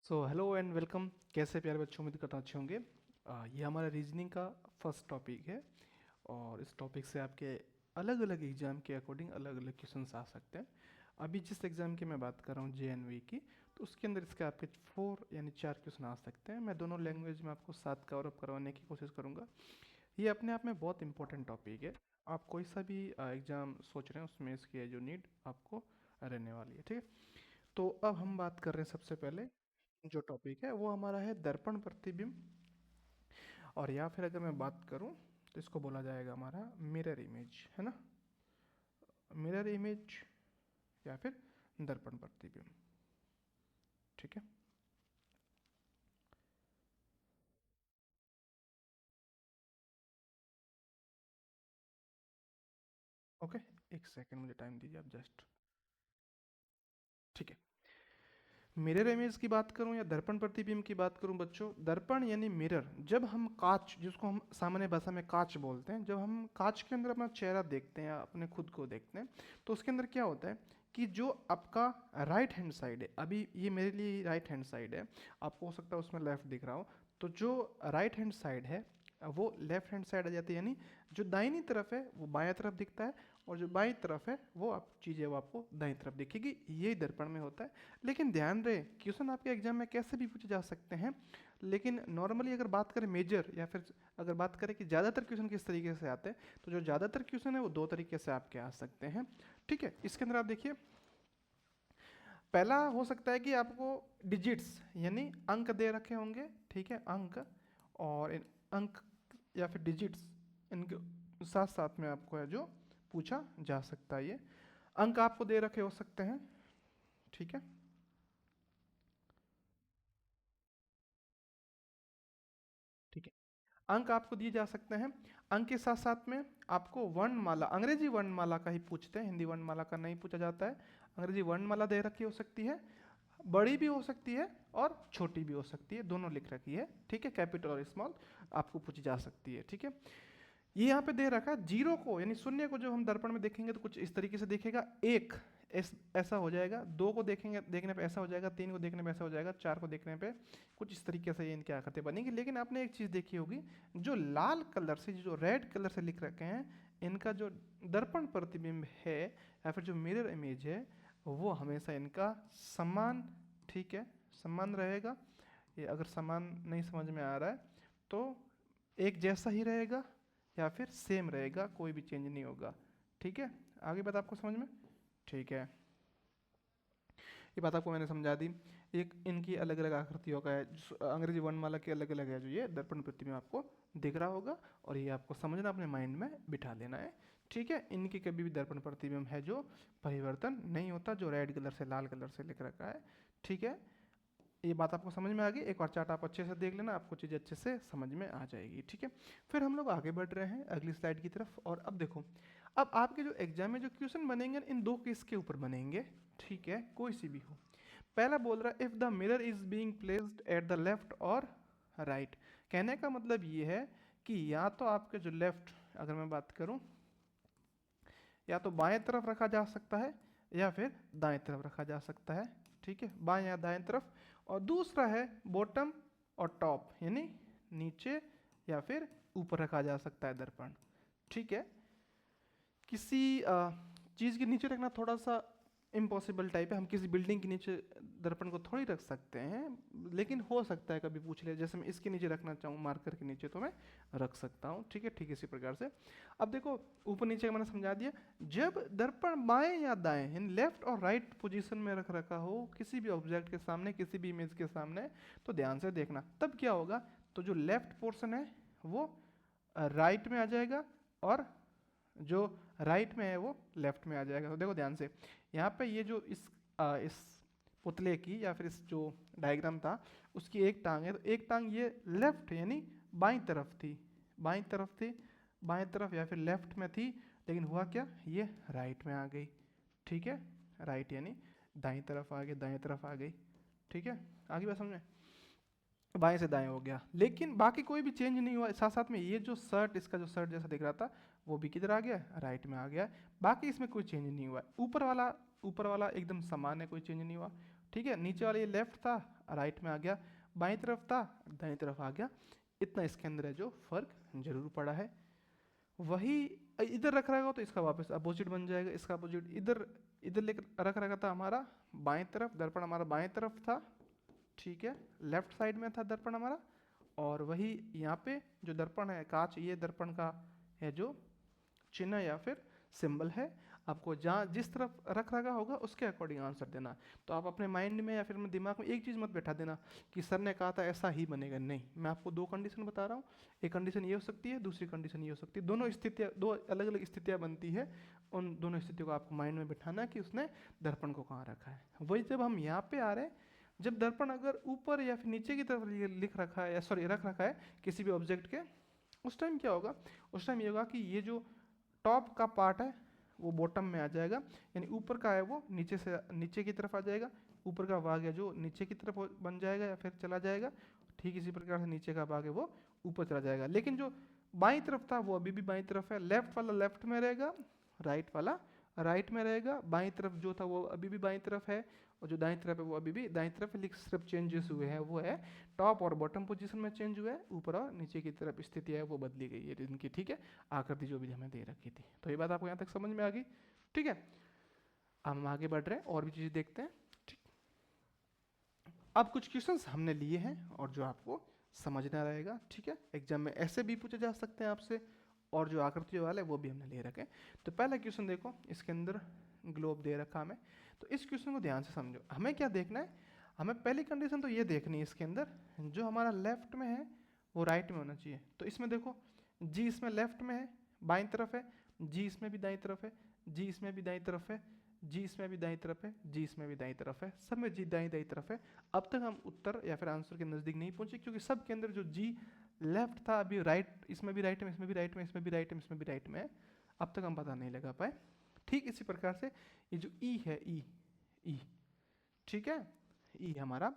So hello and welcome. कैसे प्यारे बच्चों, उम्मीद करता अच्छे होंगे। ये हमारा रीजनिंग का फर्स्ट टॉपिक है और इस टॉपिक से आपके अलग अलग एग्जाम के अकॉर्डिंग अलग अलग क्वेश्चंस आ सकते हैं। अभी जिस एग्ज़ाम की मैं बात कर रहा हूँ JNV की, तो उसके अंदर इसके आपके 4 यानी 4 क्वेश्चन आ सकते हैं। मैं दोनों लैंग्वेज में आपको 7 कवर अप करवाने की कोशिश करूँगा। ये अपने आप में बहुत इंपॉर्टेंट टॉपिक है। आप कोई सा भी एग्ज़ाम सोच रहे हैं उसमें इसकी जो नीड आपको रहने वाली है, ठीक है। तो अब हम बात कर रहे हैं सबसे पहले, जो टॉपिक है वो हमारा है दर्पण प्रतिबिंब। और या फिर अगर मैं बात करूं तो इसको बोला जाएगा हमारा मिरर इमेज, है ना। मिरर इमेज या फिर दर्पण प्रतिबिंब, ठीक है। ओके, एक सेकंड मुझे टाइम दीजिए आप जस्ट। ठीक है, मिरर इमेज की बात करूं या दर्पण प्रतिबिंब की बात करूं बच्चों, दर्पण यानी मिरर, जब हम कांच, जिसको हम सामान्य भाषा में कांच बोलते हैं, जब हम कांच के अंदर अपना चेहरा देखते हैं या अपने खुद को देखते हैं, तो उसके अंदर क्या होता है कि जो आपका राइट हैंड साइड है, अभी ये मेरे लिए राइट हैंड साइड है, आपको हो सकता है उसमें लेफ्ट दिख रहा हो, तो जो राइट हैंड साइड है वो लेफ्ट हैंड साइड आ जाती है, यानी जो दाहिनी तरफ है वो बाएं तरफ दिखता है और जो बाईं तरफ है वो आप चीज़ें वो आपको दाईं तरफ दिखेगी। ये दर्पण में होता है। लेकिन ध्यान रहे, क्वेश्चन आपके एग्जाम में कैसे भी पूछे जा सकते हैं, लेकिन नॉर्मली अगर बात करें मेजर या फिर अगर बात करें कि ज़्यादातर क्वेश्चन किस तरीके से आते हैं, तो जो ज़्यादातर क्वेश्चन है वो दो तरीके से आपके आ सकते हैं, ठीक है। इसके अंदर आप देखिए, पहला हो सकता है कि आपको डिजिट्स यानी अंक दे रखे होंगे, ठीक है, अंक। और इन अंक या फिर डिजिट्स, इनके साथ साथ में आपको है जो पूछा जा सकता है, ये अंक आपको दे रखे हो सकते हैं, ठीक है। ठीक है, अंक आपको दिए जा सकते हैं। अंक के साथ साथ में आपको वर्णमाला, अंग्रेजी वर्णमाला का ही पूछते हैं, हिंदी वर्णमाला का नहीं पूछा जाता है। अंग्रेजी वर्णमाला दे रखी हो सकती है, बड़ी भी हो सकती है और छोटी भी हो सकती है, दोनों लिख रखी है, ठीक है, कैपिटल और स्मॉल आपको पूछी जा सकती है, ठीक है। ये यहाँ पे दे रखा है जीरो को यानी शून्य को, जब हम दर्पण में देखेंगे तो कुछ इस तरीके से दिखेगा। एक ऐसा हो जाएगा, दो को देखेंगे देखने पे ऐसा हो जाएगा, तीन को देखने पे ऐसा हो जाएगा, चार को देखने पे कुछ इस तरीके से ये इनकी आकृति बनेगी। लेकिन आपने एक चीज़ देखी होगी, जो लाल कलर से, जो रेड कलर से लिख रखे हैं, इनका जो दर्पण प्रतिबिंब है या फिर जो मिरर इमेज है, वो हमेशा इनका समान, ठीक है, समान रहेगा। ये अगर समान नहीं समझ में आ रहा है तो एक जैसा ही रहेगा या फिर सेम रहेगा, कोई भी चेंज नहीं होगा, ठीक है। आगे बात आपको समझ में, ठीक है। ये बात आपको मैंने समझा दी। एक इनकी अलग अलग आकृतियों का है, अंग्रेजी वर्णमाला की अलग अलग है, जो ये दर्पण प्रतिबिंब आपको दिख रहा होगा और ये आपको समझना, अपने माइंड में बिठा लेना है, ठीक है। इनकी कभी भी दर्पण प्रतिबिंब है जो परिवर्तन नहीं होता, जो रेड कलर से लाल कलर से लिख रखा है, ठीक है। ये बात आपको समझ में आ गई। एक और चार्ट आप अच्छे से देख लेना, आपको चीज़ अच्छे से समझ में आ जाएगी, ठीक है। फिर हम लोग आगे बढ़ रहे हैं अगली स्लाइड की तरफ। और अब देखो, अब आपके जो एग्जाम में जो क्वेश्चन बनेंगे इन दो केस के ऊपर बनेंगे, ठीक है, कोई सी भी हो। पहला बोल रहा है if the mirror is being placed at the left और राइट। कहने का मतलब ये है कि या तो आपके जो लेफ्ट, अगर मैं बात करूं, या तो बाएं तरफ रखा जा सकता है या फिर दाएं तरफ रखा जा सकता है, ठीक है, बाएं या दाएं तरफ। और दूसरा है बॉटम और टॉप, यानी नीचे या फिर ऊपर रखा जा सकता है दर्पण, ठीक है। किसी चीज़ के नीचे रखना थोड़ा सा इम्पॉसिबल टाइप है, हम किसी बिल्डिंग के नीचे दर्पण को थोड़ी रख सकते हैं, लेकिन हो सकता है कभी पूछ ले, जैसे मैं इसके नीचे रखना चाहूँ, मार्कर के नीचे, तो मैं रख सकता हूँ, ठीक है, ठीक इसी प्रकार से। अब देखो, ऊपर नीचे का मैंने समझा दिया। जब दर्पण बाएं या दाएं यानी लेफ्ट और राइट पोजीशन में रख रखा हो किसी भी ऑब्जेक्ट के सामने, किसी भी इमेज के सामने, तो ध्यान से देखना, तब क्या होगा, तो जो लेफ्ट पोर्शन है वो राइट में आ जाएगा और जो राइट में है वो लेफ्ट में आ जाएगा। तो देखो ध्यान से, यहाँ पे ये जो इस पुतले की या फिर इस जो डायग्राम था, उसकी एक टांग है, तो एक टांग ये लेफ्ट यानी बाईं तरफ थी, बाईं तरफ थी, बाईं तरफ या फिर लेफ्ट में थी, लेकिन हुआ क्या, ये राइट में आ गई, ठीक है। राइट यानी दाईं तरफ आ गई, दाईं तरफ आ गई, ठीक है। आगे बात समझ में, बाएं से दाएं हो गया, लेकिन बाकी कोई भी चेंज नहीं हुआ। साथ साथ में ये जो शर्ट, इसका जो शर्ट जैसा दिख रहा था, वो भी किधर आ गया, राइट में आ गया। बाकी इसमें कोई चेंज नहीं हुआ। ऊपर वाला एकदम समान है, कोई चेंज नहीं हुआ। ठीक है, नीचे वाला ये लेफ्ट था, राइट में आ गया, बाईं तरफ था, दाईं तरफ आ गया। इतना इसके अंदर है जो फर्क जरूर पड़ा है। वही इधर रख रहेगा तो इसका वापस अपोजिट बन जाएगा, इसका अपोजिट इधर इधर लेकर रख रखा था हमारा बाएं तरफ, दर्पण हमारा बाएं तरफ था, ठीक है, लेफ्ट साइड में था दर्पण हमारा। और वही यहाँ पे जो दर्पण है कांच, ये दर्पण का है जो चिन्ह या फिर सिंबल है, आपको जहाँ जिस तरफ रख रखा होगा उसके अकॉर्डिंग आंसर देना। तो आप अपने माइंड में या फिर अपने दिमाग में एक चीज़ मत बैठा देना कि सर ने कहा था ऐसा ही बनेगा, नहीं। मैं आपको दो कंडीशन बता रहा हूँ, एक कंडीशन ये हो सकती है, दूसरी कंडीशन ये हो सकती है, दोनों स्थितियाँ, दो अलग अलग स्थितियाँ बनती है। उन दोनों स्थितियों को आपको माइंड में बैठाना है कि उसने दर्पण को कहाँ रखा है। वही जब हम यहाँ पे आ रहे हैं, जब दर्पण अगर ऊपर या फिर नीचे की तरफ लिख रखा है, या सॉरी रख रखा है किसी भी ऑब्जेक्ट के, उस टाइम क्या होगा, उस टाइम ये होगा कि ये जो टॉप का पार्ट है वो बॉटम में आ जाएगा, यानी ऊपर का है वो नीचे से नीचे की तरफ आ जाएगा, ऊपर का भाग है जो नीचे की तरफ बन जाएगा या फिर चला जाएगा। ठीक इसी प्रकार से नीचे का भाग है वो ऊपर चला जाएगा। लेकिन जो बाईं तरफ था वो अभी भी बाईं तरफ है, लेफ्ट वाला लेफ्ट में रहेगा, राइट वाला राइट में रहेगा, बाईं तरफ जो था वो अभी भी बाईं तरफ है, और जो दाईं तरफ है वो अभी भी दाईं तरफ है। लेकिन सिर्फ चेंजेस हुए हैं वो है टॉप और बॉटम पोजीशन में चेंज हुआ है, ऊपर और नीचे की तरफ स्थिति है वो बदली गई है इनकी, ठीक है, आकृति जो भी हमें दे रखी थी। तो ये बात आपको यहाँ तक समझ में आ गई, ठीक है। अब हम आगे बढ़ रहे हैं और भी चीज़ देखते हैं, ठीक। अब कुछ क्वेश्चंस हमने लिए हैं और जो आपको समझना रहेगा, ठीक है, एग्जाम में ऐसे भी पूछे जा सकते हैं आपसे, और जो आकृति वाले वो भी हमने ले रखे हैं। तो पहला क्वेश्चन देखो, इसके अंदर ग्लोब दे रखा हमें, तो इस क्वेश्चन को ध्यान से समझो। हमें क्या देखना है, हमें पहली कंडीशन तो ये देखनी है, इसके अंदर जो हमारा लेफ्ट में है वो राइट में होना चाहिए। तो इसमें देखो जी इसमें लेफ्ट में है, बाईं तरफ है, जी इसमें भी दाईं तरफ है, जी इसमें भी दाईं तरफ है, जी इसमें भी दाईं तरफ है, जी इसमें भी दाईं तरफ है, सब में जी दाईं दाईं तरफ है। अब तक हम उत्तर या फिर आंसर के नज़दीक नहीं पहुंचे, क्योंकि सब के अंदर जो जी लेफ्ट था अभी राइट, इसमें भी राइट में, इसमें भी राइट में, इसमें भी राइट में, इसमें भी राइट में है, अब तक हम पता नहीं लगा पाए। ठीक इसी प्रकार से ये जो ई है, ई, ठीक है, ई हमारा,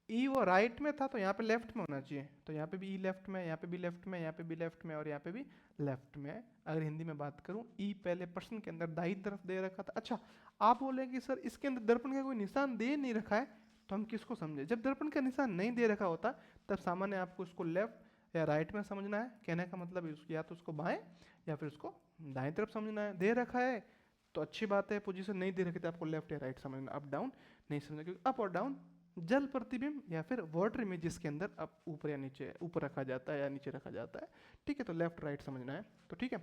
ई वो राइट में था तो यहाँ पे लेफ्ट में होना चाहिए, तो यहाँ पे भी ई लेफ्ट में, यहाँ पे भी लेफ्ट में, यहाँ पे भी लेफ्ट में, और यहाँ पे भी लेफ्ट में। अगर हिंदी में बात करूँ, ई पहले प्रश्न के अंदर दाईं तरफ दे रखा था। अच्छा, आप बोलेंगे कि सर इसके अंदर दर्पण का कोई निशान दे नहीं रखा है, तो हम किसको समझे? जब दर्पण का निशान नहीं दे रखा होता तब सामान्य आपको उसको लेफ्ट या राइट में समझना है। कहने का मतलब या तो उसको बाएं या फिर उसको दाएं तरफ समझना है। दे रखा है तो अच्छी बात है, पोजीशन नहीं दे रखी तो आपको लेफ्ट या राइट समझना, अप डाउन नहीं समझना, क्योंकि अप और डाउन जल प्रतिबिंब या फिर वाटर इमेजेस के अंदर अब ऊपर या नीचे, ऊपर रखा जाता है या नीचे रखा जाता है, ठीक है। तो लेफ्ट राइट समझना है, तो ठीक है,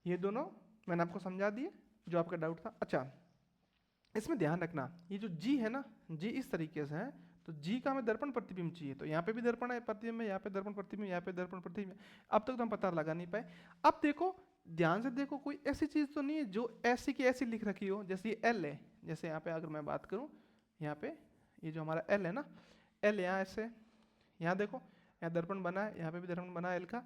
ये दोनों मैंने आपको समझा दिए जो आपका डाउट था। अच्छा, इसमें ध्यान रखना, ये जो जी है ना, जी इस तरीके से है, तो जी का हमें दर्पण प्रतिबिंब चाहिए, तो यहाँ पे भी दर्पण है प्रतिबिंब है, यहाँ पे दर्पण प्रतिबिंब, यहाँ पे दर्पण प्रतिबिंब। अब तक तो हम पता लगा नहीं पाए। अब देखो ध्यान से देखो, कोई ऐसी चीज़ तो नहीं है जो ऐसी की ऐसी लिख रखी हो, जैसे ये एल है, जैसे यहाँ पे अगर मैं बात करूँ, यहाँ पे ये जो हमारा एल है ना, एल यहाँ ऐसे, यहाँ देखो यहाँ दर्पण बना है, यहाँ पे भी दर्पण बना है एल का,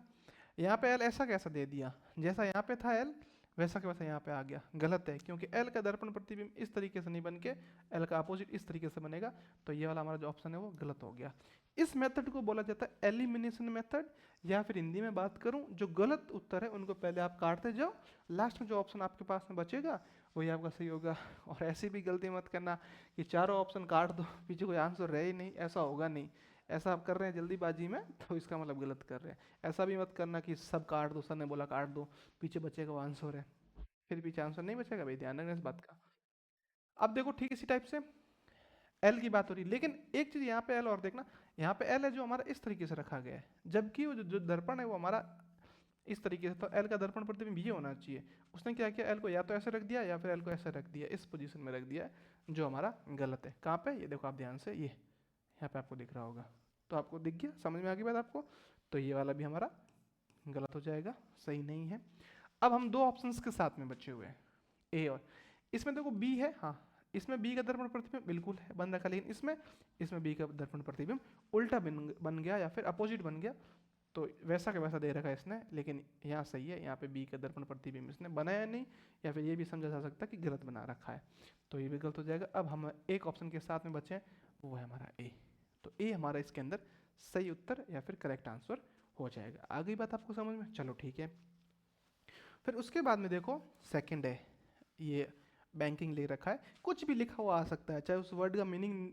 यहाँ पे एल ऐसा कैसा दे दिया, जैसा यहाँ पे था एल वैसा के वैसा यहाँ पे आ गया, गलत है, क्योंकि एल का दर्पण प्रतिबिंब इस तरीके से नहीं बन के एल का अपोजिट इस तरीके से बनेगा, तो ये वाला हमारा जो ऑप्शन है वो गलत हो गया। इस मेथड को बोला जाता है एलिमिनेशन मेथड, या फिर हिंदी में बात करूं, जो गलत उत्तर है उनको पहले आप काटते जाओ, लास्ट में जो ऑप्शन आपके पास में बचेगा वही आपका सही होगा। और ऐसी भी गलती मत करना कि चारों ऑप्शन काट दो, पीछे कोई आंसर रहे ही नहीं, ऐसा होगा नहीं। ऐसा आप कर रहे हैं जल्दीबाजी में तो इसका मतलब गलत कर रहे हैं। ऐसा भी मत करना कि सब काट दो, सर ने बोला काट दो, पीछे बचेगा वो आंसर है, फिर पीछे आंसर नहीं बचेगा भाई, ध्यान रखना इस बात का। अब देखो ठीक इसी टाइप से एल की बात हो रही है, लेकिन एक चीज यहाँ पे एल और देखना, यहाँ पे एल है जो हमारा इस तरीके से रखा गया है, जबकि वो जो दर्पण है वो हमारा इस तरीके से, तो एल का दर्पण प्रतिबिंब ये होना चाहिए। उसने क्या किया, एल को या तो ऐसे रख दिया या फिर एल को ऐसे रख दिया, इस पोजीशन में रख दिया, जो हमारा गलत है। कहाँ पे, ये देखो आप ध्यान से, ये यहाँ पे आपको दिख रहा होगा, तो आपको दिख गया, समझ में आ गई बात आपको। तो ये वाला भी हमारा गलत हो जाएगा, सही नहीं है। अब हम दो ऑप्शंस के साथ में बचे हुए हैं, ए और, इसमें देखो बी है, हाँ इसमें बी का दर्पण प्रतिबिंब बिल्कुल है बन रखा, लेकिन इसमें बी का दर्पण प्रतिबिंब उल्टा बन गया या फिर अपोजिट बन गया, तो वैसा का वैसा दे रखा है इसने, लेकिन यहाँ सही है, यहाँ पे बी का दर्पण प्रतिबिंब इसने बनाया नहीं, या फिर ये भी समझा जा सकता है कि गलत बना रखा है, तो ये भी गलत हो जाएगा। अब हम एक ऑप्शन के साथ में बचे हैं, वो है हमारा ए, तो ए हमारा इसके अंदर सही उत्तर या फिर करेक्ट आंसर हो जाएगा। आ गई बात आपको समझ में, चलो ठीक है। फिर उसके बाद में देखो सेकंड है, ये बैंकिंग ले रखा है, कुछ भी लिखा हुआ आ सकता है, चाहे उस वर्ड का मीनिंग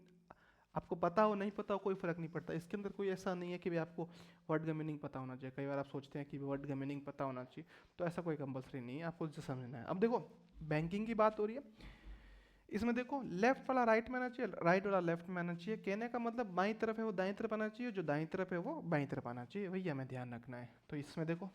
आपको पता हो नहीं पता हो कोई फ़र्क नहीं पड़ता। इसके अंदर कोई ऐसा नहीं है कि भाई आपको वर्ड का मीनिंग पता होना चाहिए। कई बार आप सोचते हैं कि वर्ड का मीनिंग पता होना चाहिए, तो ऐसा कोई कंपलसरी नहीं है, आपको जो समझना है। अब देखो बैंकिंग की बात हो रही है, इसमें देखो लेफ्ट वाला राइट में आना चाहिए, राइट वाला लेफ्ट में आना चाहिए। कहने का मतलब बाईं तरफ है वो दाईं तरफ आना चाहिए, जो दाईं तरफ है वो बाईं तरफ आना चाहिए, वही हमें ध्यान रखना है। तो इसमें देखो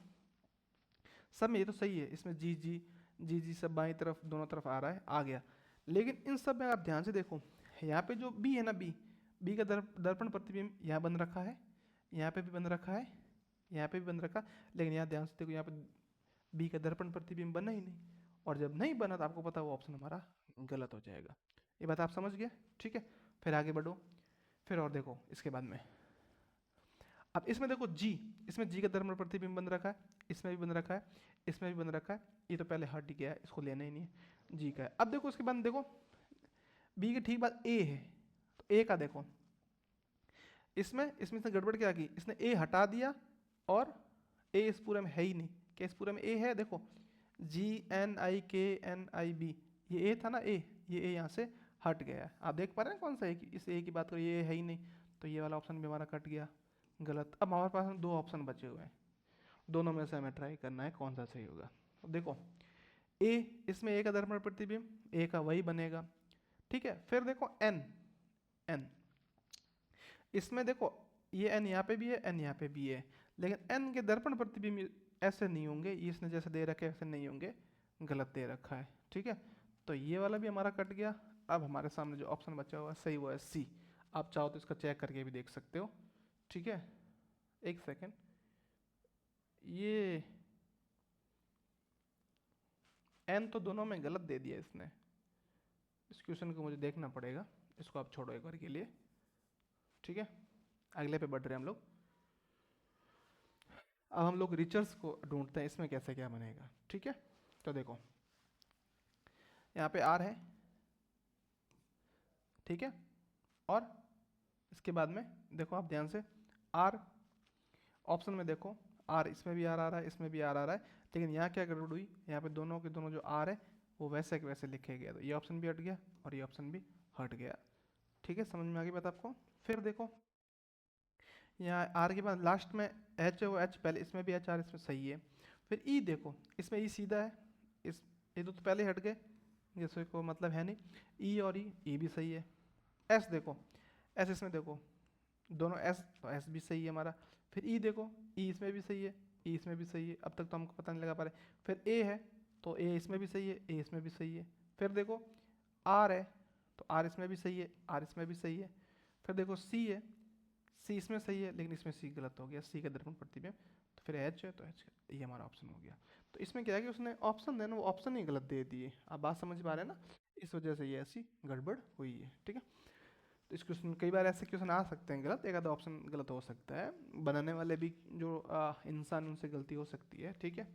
सब में ये तो सही है, इसमें जी जी जी जी सब बाईं तरफ दोनों तरफ आ रहा है, आ गया। लेकिन इन सब में आप ध्यान से देखो, यहाँ पे जो बी है ना, बी बी का दर्पण प्रतिबिंब यहाँ बन रखा है, यहाँ पे भी बन रखा है, यहाँ पे भी बन रखा, लेकिन यहाँ ध्यान से देखो, यहाँ पे बी का दर्पण प्रतिबिंब बना ही नहीं। और जब नहीं बना तो आपको पता वो ऑप्शन हमारा गलत हो जाएगा। ये बात आप समझ गए, ठीक है। फिर आगे बढ़ो, फिर और देखो इसके बाद में। अब इसमें देखो जी, इसमें जी का दर्पण प्रतिबिंब बन रखा है, इसमें भी बन रखा है, इसमें भी बन रखा है, ये तो पहले हट गया है, इसको लेना ही नहीं है, जी का है। अब देखो उसके बाद देखो बी के ठीक बाद ए है, तो ए का देखो, इसमें इसमें इसने गड़बड़ क्या की, इसने ए हटा दिया और ए इस पूरे में है ही नहीं। क्या इस पूरे में ए है? देखो GNIKNIB, ये ए था ना, ये ए यहाँ से हट गया है। आप देख पा रहे हैं कौन सा है, कि इस ए की बात करें, ये है ही नहीं, तो ये वाला ऑप्शन भी हमारा कट गया, गलत। अब हमारे पास दो ऑप्शन बचे हुए हैं, दोनों में से हमें ट्राई करना है कौन सा सही होगा। तो देखो ए, इसमें ए का दर्पण प्रतिबिंब ए का वही बनेगा, ठीक है। फिर देखो एन, एन इसमें देखो ये एन यहाँ पे भी है, एन यहाँ पे भी है, लेकिन एन के दर्पण प्रतिबिंब ऐसे नहीं होंगे, ये इसने जैसे दे रखे ऐसे नहीं होंगे, गलत दे रखा है, ठीक है। तो ये वाला भी हमारा कट गया। अब हमारे सामने जो ऑप्शन बचा हुआ है सही वो है सी। आप चाहो तो इसका चेक करके भी देख सकते हो, ठीक है। एक सेकेंड, ये एन तो दोनों में गलत दे दिया इसने, इस क्वेश्चन को मुझे देखना पड़ेगा, इसको आप छोड़ो एक बार के लिए, ठीक है। अगले पे बढ़ रहे हैं हम लोग। अब हम लोग रिचर्स को ढूंढते हैं, इसमें कैसे क्या बनेगा, ठीक है। तो देखो यहाँ पे आर है, ठीक है, और इसके बाद में देखो आप ध्यान से, आर ऑप्शन में देखो, आर इसमें भी आर आ रहा है, इसमें भी आर आ रहा है, लेकिन यहाँ क्या गड़बड़ हुई, यहाँ पे दोनों के दोनों जो आर है वो वैसे के वैसे लिखे गए, तो ये ऑप्शन भी हट गया और ये ऑप्शन भी हट गया, ठीक है। समझ में आ गई बात आपको। फिर देखो यहाँ आर के बाद लास्ट में एच है, वो एच पहले इसमें भी एच आर इसमें सही है। फिर ई देखो, इसमें ई सीधा है, इस ये तो पहले हट गए, जैसे को मतलब है नहीं, ई और ई भी सही है। एस देखो, एस इसमें देखो दोनों एस, तो एस भी सही है हमारा। फिर ई देखो, ई इसमें भी सही है, ई इसमें भी सही है, अब तक तो हमको पता नहीं लगा पा रहे। फिर ए है, तो ए इसमें भी सही है, ए इसमें भी सही है। फिर देखो आर है, तो आर इसमें भी सही है, आर इसमें भी सही है। फिर देखो सी है, सी इसमें सही है, लेकिन इसमें सी गलत हो गया, सी का दर्पण प्रतिबिंब। तो फिर एच है, तो एच ये हमारा ऑप्शन हो गया। तो इसमें क्या है कि उसने ऑप्शन देना, वो ऑप्शन ही गलत दे दिए। आप बात समझ पा रहे हैं ना, इस वजह से ये ऐसी गड़बड़ हुई है, ठीक है। तो इस क्वेश्चन कई बार ऐसे क्वेश्चन आ सकते हैं गलत, एक आधा ऑप्शन गलत हो सकता है, बनाने वाले भी जो इंसान, उनसे गलती हो सकती है, ठीक है।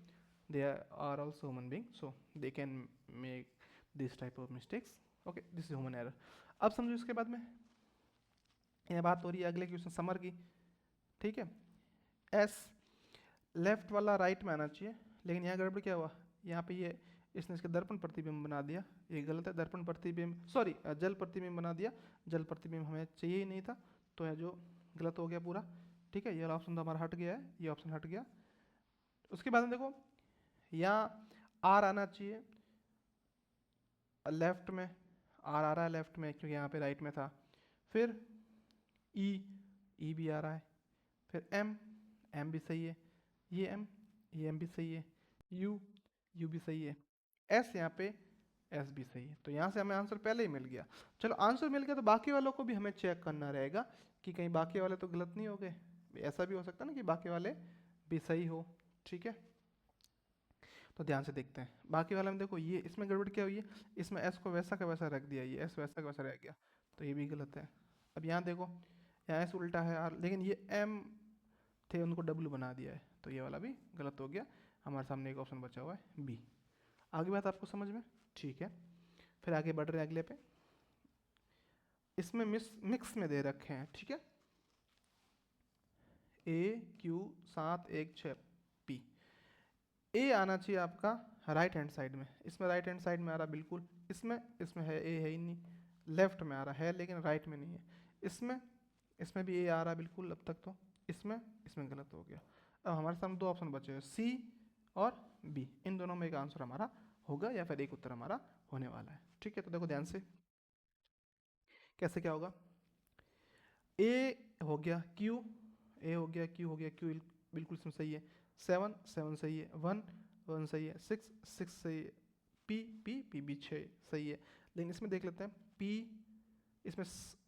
They are also human being, so they can make this type of mistakes, okay, this is human error. अब समझो इसके बाद में यह बात हो रही है अगले क्वेश्चन समर की, ठीक है। एस लेफ्ट वाला राइट में आना चाहिए, लेकिन यहाँ गड़बड़ क्या हुआ, यहाँ पे ये इसने इसका दर्पण प्रतिबिंब बना दिया, ये गलत है। दर्पण प्रतिबिंब सॉरी जल प्रतिबिंब बना दिया, जल प्रतिबिंब हमें चाहिए ही नहीं था, तो है जो गलत हो गया पूरा, ठीक है। ये वाला ऑप्शन तो हमारा हट गया है, ये ऑप्शन हट गया। उसके बाद में देखो यहाँ आर आना चाहिए लेफ्ट में, आर आ रहा है लेफ्ट में क्योंकि यहाँ पे राइट में था। फिर ई, ई भी आ रहा है। फिर एम, एम भी सही है। ये एम भी सही है। यू, यू भी सही है। एस यहाँ पे एस भी सही है। तो यहाँ से हमें आंसर पहले ही मिल गया। चलो आंसर मिल गया, तो बाकी वालों को भी हमें चेक करना रहेगा कि कहीं बाकी वाले तो गलत नहीं हो गए। ऐसा भी हो सकता है ना कि बाकी वाले भी सही हो, ठीक है। तो ध्यान से देखते हैं बाकी वाला में। देखो ये इसमें गड़बड़ क्या हुई है, इसमें एस को वैसा का वैसा रख दिया, ये एस वैसा का वैसा रह गया, तो ये भी गलत है। अब यहाँ देखो, यहाँ एस उल्टा है आर, लेकिन ये एम थे उनको डब्ल्यू बना दिया है, तो ये वाला भी गलत हो गया। हमारे सामने एक ऑप्शन बचा हुआ है बी। आगे बात आपको समझ में, ठीक है। फिर आगे बढ़ रहे हैं अगले पे, इसमें मिक्स में दे रखे हैं, ठीक है। A Q 7 1 6 P, ए आना चाहिए आपका राइट हैंड साइड में, इसमें राइट हैंड साइड में आ रहा बिल्कुल, इसमें है ए है ही नहीं, लेफ्ट में आ रहा है लेकिन राइट में नहीं है, इसमें भी ए आ रहा बिल्कुल अब तक, तो इसमें गलत हो गया। अब हमारे सामने दो ऑप्शन बचे हैं, सी और बी, इन दोनों में एक आंसर हमारा होगा या फिर एक उत्तर हमारा होने वाला है। ठीक है, तो देखो ध्यान से कैसे क्या होगा। ए हो गया क्यू, ए हो गया क्यू, हो गया क्यू बिल्कुल इसमें सही है, 7 सही है, 1 सही है, 6 सही है, पी भी 6 सही है। लेकिन इसमें देख लेते हैं पी, इसमें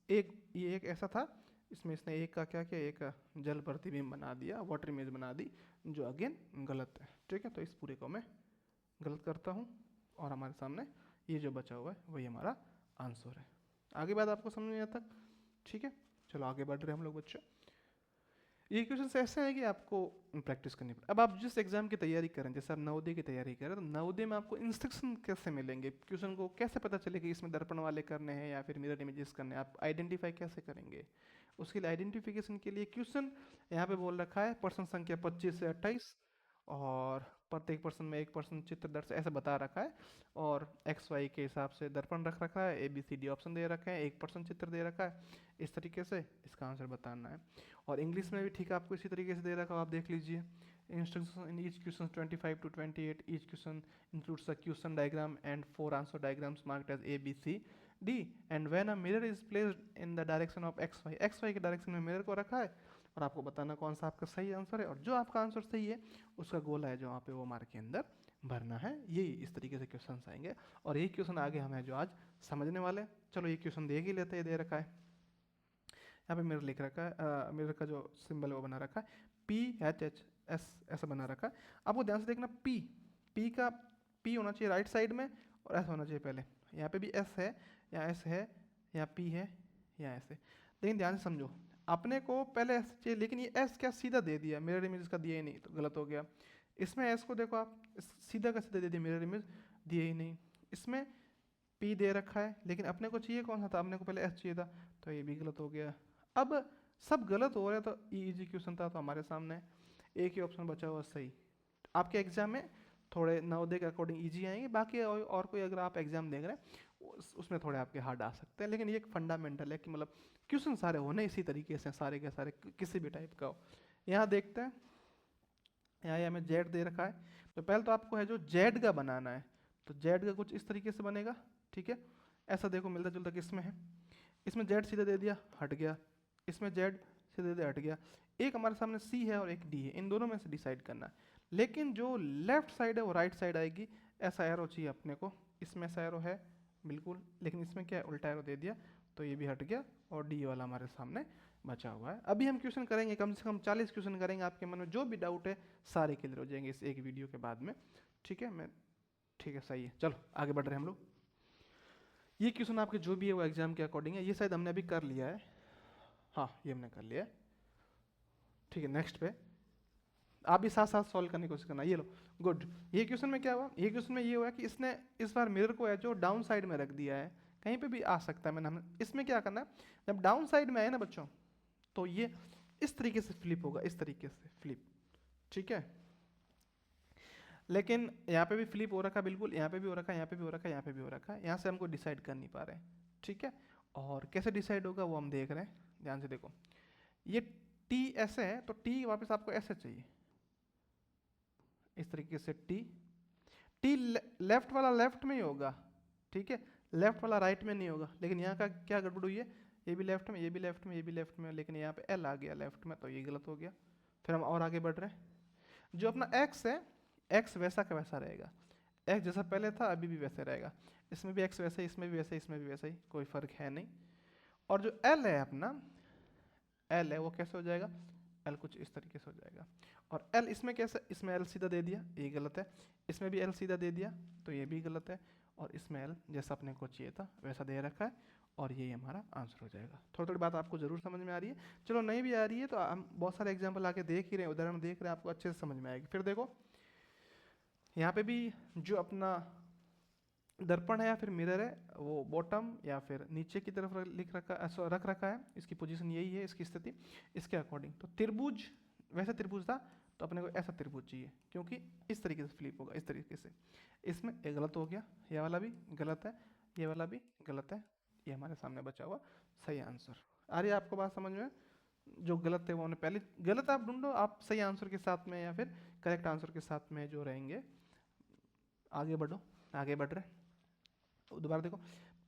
ये एक ऐसा था, इसमें इसने एक का क्या किया, एक जल प्रतिबिंब बना दिया, वाटर इमेज बना दी, जो अगेन गलत है। ठीक है, तो इस पूरे को मैं गलत करता हूँ और हमारे सामने ये जो बचा हुआ है वही हमारा आंसर है। आगे बात आपको समझ में आता? ठीक है, चलो आगे बढ़ रहे हैं हम लोग बच्चे। ये क्वेश्चन ऐसे हैं कि आपको प्रैक्टिस करनी पड़े। अब आप जिस एग्जाम की तैयारी करें, जैसे आप नवोदय की तैयारी करें, तो नवोदय में आपको इंस्ट्रक्शन कैसे मिलेंगे, क्वेश्चन को कैसे पता चलेगा कि इसमें दर्पण वाले करने हैं या फिर मिरर इमेजेस करने हैं, आप आइडेंटिफाई कैसे करेंगे? उसके लिए आइडेंटिफिकेशन के लिए क्वेश्चन यहाँ पे बोल रखा है, प्रश्न संख्या 25 से 28, और प्रत्येक प्रश्न में एक प्रश्न चित्र दर्श ऐसे बता रखा है, और एक्स वाई के हिसाब से दर्पण रख रखा है, ABCD ऑप्शन दे रखे हैं, एक प्रश्न चित्र दे रखा है, इस तरीके से इसका आंसर बताना है। और इंग्लिश में भी ठीक है आपको इसी तरीके से दे रखा है, आप देख लीजिए। Instruction in each question 25 to 28, each question includes a question diagram and 4 answer diagrams marked as ABCD, and when a mirror is placed in the direction of XY के डायरेक्शन में मिरर को रखा है, और आपको बताना कौन सा आपका सही आंसर है, और जो आपका आंसर सही है उसका गोला है जो वहाँ पे वो मार्क के अंदर भरना है। ये इस तरीके से क्वेश्चन आएंगे, और यही क्वेश्चन आगे हमें जो आज समझने वाले हैं। चलो ये क्वेश्चन देख ही लेते हैं, दे रखा है यहाँ पे मिरर लिख रखा है, मिरर का जो सिंबल है वो बना रखा है, PHS ऐसा बना रखा है। आपको ध्यान से देखना, P होना चाहिए राइट साइड में, और S होना चाहिए पहले। यहाँ पे भी S है, यहाँ S है, यहाँ P है, यहाँ S है। लेकिन ध्यान से समझो, अपने को पहले S चाहिए, लेकिन ये S क्या सीधा दे दिया, मिरर इमेज का दिया ही नहीं, तो गलत हो गया। इसमें S को देखो आप, सीधा का सीधा दे दिया, मिरर इमेज दिया ही नहीं। इसमें P दे रखा है, लेकिन अपने को चाहिए कौन सा था, अपने को पहले S चाहिए था, तो ये भी गलत हो गया। अब सब गलत हो रहा है, तो इजी क्वेश्चन था तो हमारे सामने एक ही ऑप्शन बचा हुआ सही। आपके एग्जाम में थोड़े नवोदय के अकॉर्डिंग इजी आएंगे, बाकी और कोई अगर आप एग्जाम देख रहे हैं उसमें थोड़े आपके हार्ड आ सकते हैं, लेकिन ये एक फंडामेंटल है कि मतलब क्वेश्चन सारे होने इसी तरीके से, सारे के सारे किसी भी टाइप का हो। यहाँ देखते हैं, यहाँ ये हमें जेड दे रखा है, तो पहले तो आपको है जो जेड का बनाना है, तो जेड का कुछ इस तरीके से बनेगा। ठीक है, ऐसा देखो मिलता जुलता किसमें है, इसमें जेड सीधा दे दिया हट गया, इसमें जेड सीधा दे दिया हट गया। एक हमारे सामने सी है और एक डी है, इन दोनों में से डिसाइड करना है। लेकिन जो लेफ्ट साइड है वो राइट साइड आएगी, ऐसा एरो चाहिए अपने को, इसमें ऐसा एरो है बिल्कुल, लेकिन इसमें क्या है उल्टा एरो दे दिया, तो ये भी हट गया, और डी वाला हमारे सामने बचा हुआ है। अभी हम क्वेश्चन करेंगे, कम से कम 40 क्वेश्चन करेंगे, आपके मन में जो भी डाउट है सारे क्लियर हो जाएंगे इस एक वीडियो के बाद में। ठीक है, ठीक है सही है, चलो आगे बढ़ रहे हैं हम लोग। ये क्वेश्चन आपके जो भी है वो एग्जाम के अकॉर्डिंग है, ये शायद हमने अभी कर लिया है, हाँ ये हमने कर लिया है। ठीक है, नेक्स्ट पे आप भी साथ साथ सॉल्व करने की कोशिश करना। ये लो, गुड। ये क्वेश्चन में क्या हुआ, ये क्वेश्चन में ये हुआ कि इसने इस बार मिरर को है जो डाउन साइड में रख दिया है, कहीं पे भी आ सकता है। मैंने इसमें क्या करना है, जब डाउन साइड में आए ना बच्चों, तो ये इस तरीके से फ्लिप होगा, इस तरीके से फ्लिप। ठीक है, लेकिन यहाँ पे भी फ्लिप हो रखा है बिल्कुल, यहाँ पे भी हो रखा है, यहाँ पे भी हो रखा है, यहाँ पे भी हो रखा है, यहाँ से हमको डिसाइड कर नहीं पा रहे हैं। ठीक है, और कैसे डिसाइड होगा वो हम देख रहे हैं, ध्यान से देखो। ये टी ऐसे है, तो टी वापस आपको ऐसे चाहिए, इस तरीके से टी लेफ्ट वाला लेफ्ट में ही होगा। ठीक है, लेफ्ट वाला राइट में नहीं होगा, लेकिन यहाँ का क्या गड़बड़ हुई है, ये भी लेफ्ट में, ये भी लेफ्ट में, ये भी लेफ्ट में, लेकिन यहाँ पे एल आ गया लेफ्ट में, तो ये गलत हो गया। फिर हम और आगे बढ़ रहे हैं, जो अपना एक्स है, एक्स वैसा का वैसा रहेगा, एक्स जैसा पहले था अभी भी वैसे रहेगा, इसमें भी एक्स वैसे ही, इसमें भी वैसे ही, इसमें भी वैसे ही, कोई फर्क है नहीं। और जो एल है अपना, एल है वो कैसे हो जाएगा, एल कुछ इस तरीके से हो जाएगा। और एल इसमें कैसे, इसमें एल सीधा दे दिया, ये गलत है, इसमें भी एल सीधा दे दिया, तो ये भी गलत है, और इसमें एल जैसा अपने को चाहिए था वैसा दे रखा है, और यही हमारा आंसर हो जाएगा। थोड़ी थोड़ी बात आपको जरूर समझ में आ रही है, चलो नहीं भी आ रही है तो हम बहुत सारे एग्जाम्पल आके देख ही रहे हैं, उदाहरण देख रहे हैं, आपको अच्छे से समझ में आएगी। फिर देखो यहाँ पे भी जो अपना दर्पण है या फिर मिरर है, वो बॉटम या फिर नीचे की तरफ रख रखा है, इसकी पोजीशन यही है, इसकी स्थिति इसके अकॉर्डिंग। तो त्रिभुज, वैसे त्रिभुज था तो अपने को ऐसा त्रिभुज चाहिए, क्योंकि इस तरीके से फ्लिप होगा, इस तरीके से। इसमें ये गलत हो गया, ये वाला भी गलत है, ये वाला भी गलत है, ये हमारे सामने बचा हुआ सही आंसर। आ रही है आपको बात समझ में? जो गलत है वो हमने पहले, गलत आप ढूंढो, आप सही आंसर के साथ में या फिर करेक्ट आंसर के साथ में जो रहेंगे। आगे बढ़ो, आगे बढ़ रहे, तो दोबारा देखो,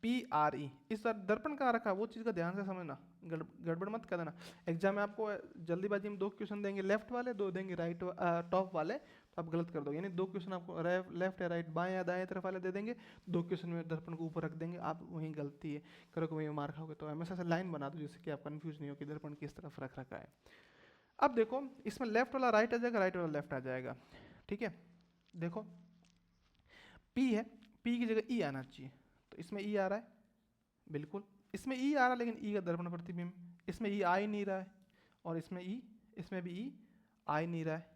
PRE, इस बार दर्पण कहाँ रखा, वो चीज़ का ध्यान से समझना, गड़बड़ मत कर देना। एग्जाम में आपको जल्दीबाजी में 2 क्वेश्चन देंगे लेफ्ट वाले, 2 देंगे राइट टॉप वाले, तो आप गलत कर दोगे। यानी 2 क्वेश्चन आपको लेफ्ट या राइट, बाएं या दाएं तरफ वाले दे देंगे, 2 क्वेश्चन में दर्पण को ऊपर रख देंगे, आप वहीं गलती है करोगे, वहीं मार खाओगे। तो हमेशा से लाइन बना दो जिससे कि आप कंफ्यूज नहीं हो कि दर्पण किस तरफ रख रखा है। अब देखो, इसमें लेफ्ट वाला राइट आ जाएगा, राइट वाला लेफ्ट आ जाएगा, ठीक है। देखो P है, P की जगह E आना चाहिए, तो इसमें E आ रहा है, बिल्कुल इसमें E आ रहा है, लेकिन E का दर्पण प्रतिबिंब, इसमें E आ ही नहीं रहा है, और इसमें E, इसमें भी E आ ही नहीं रहा है,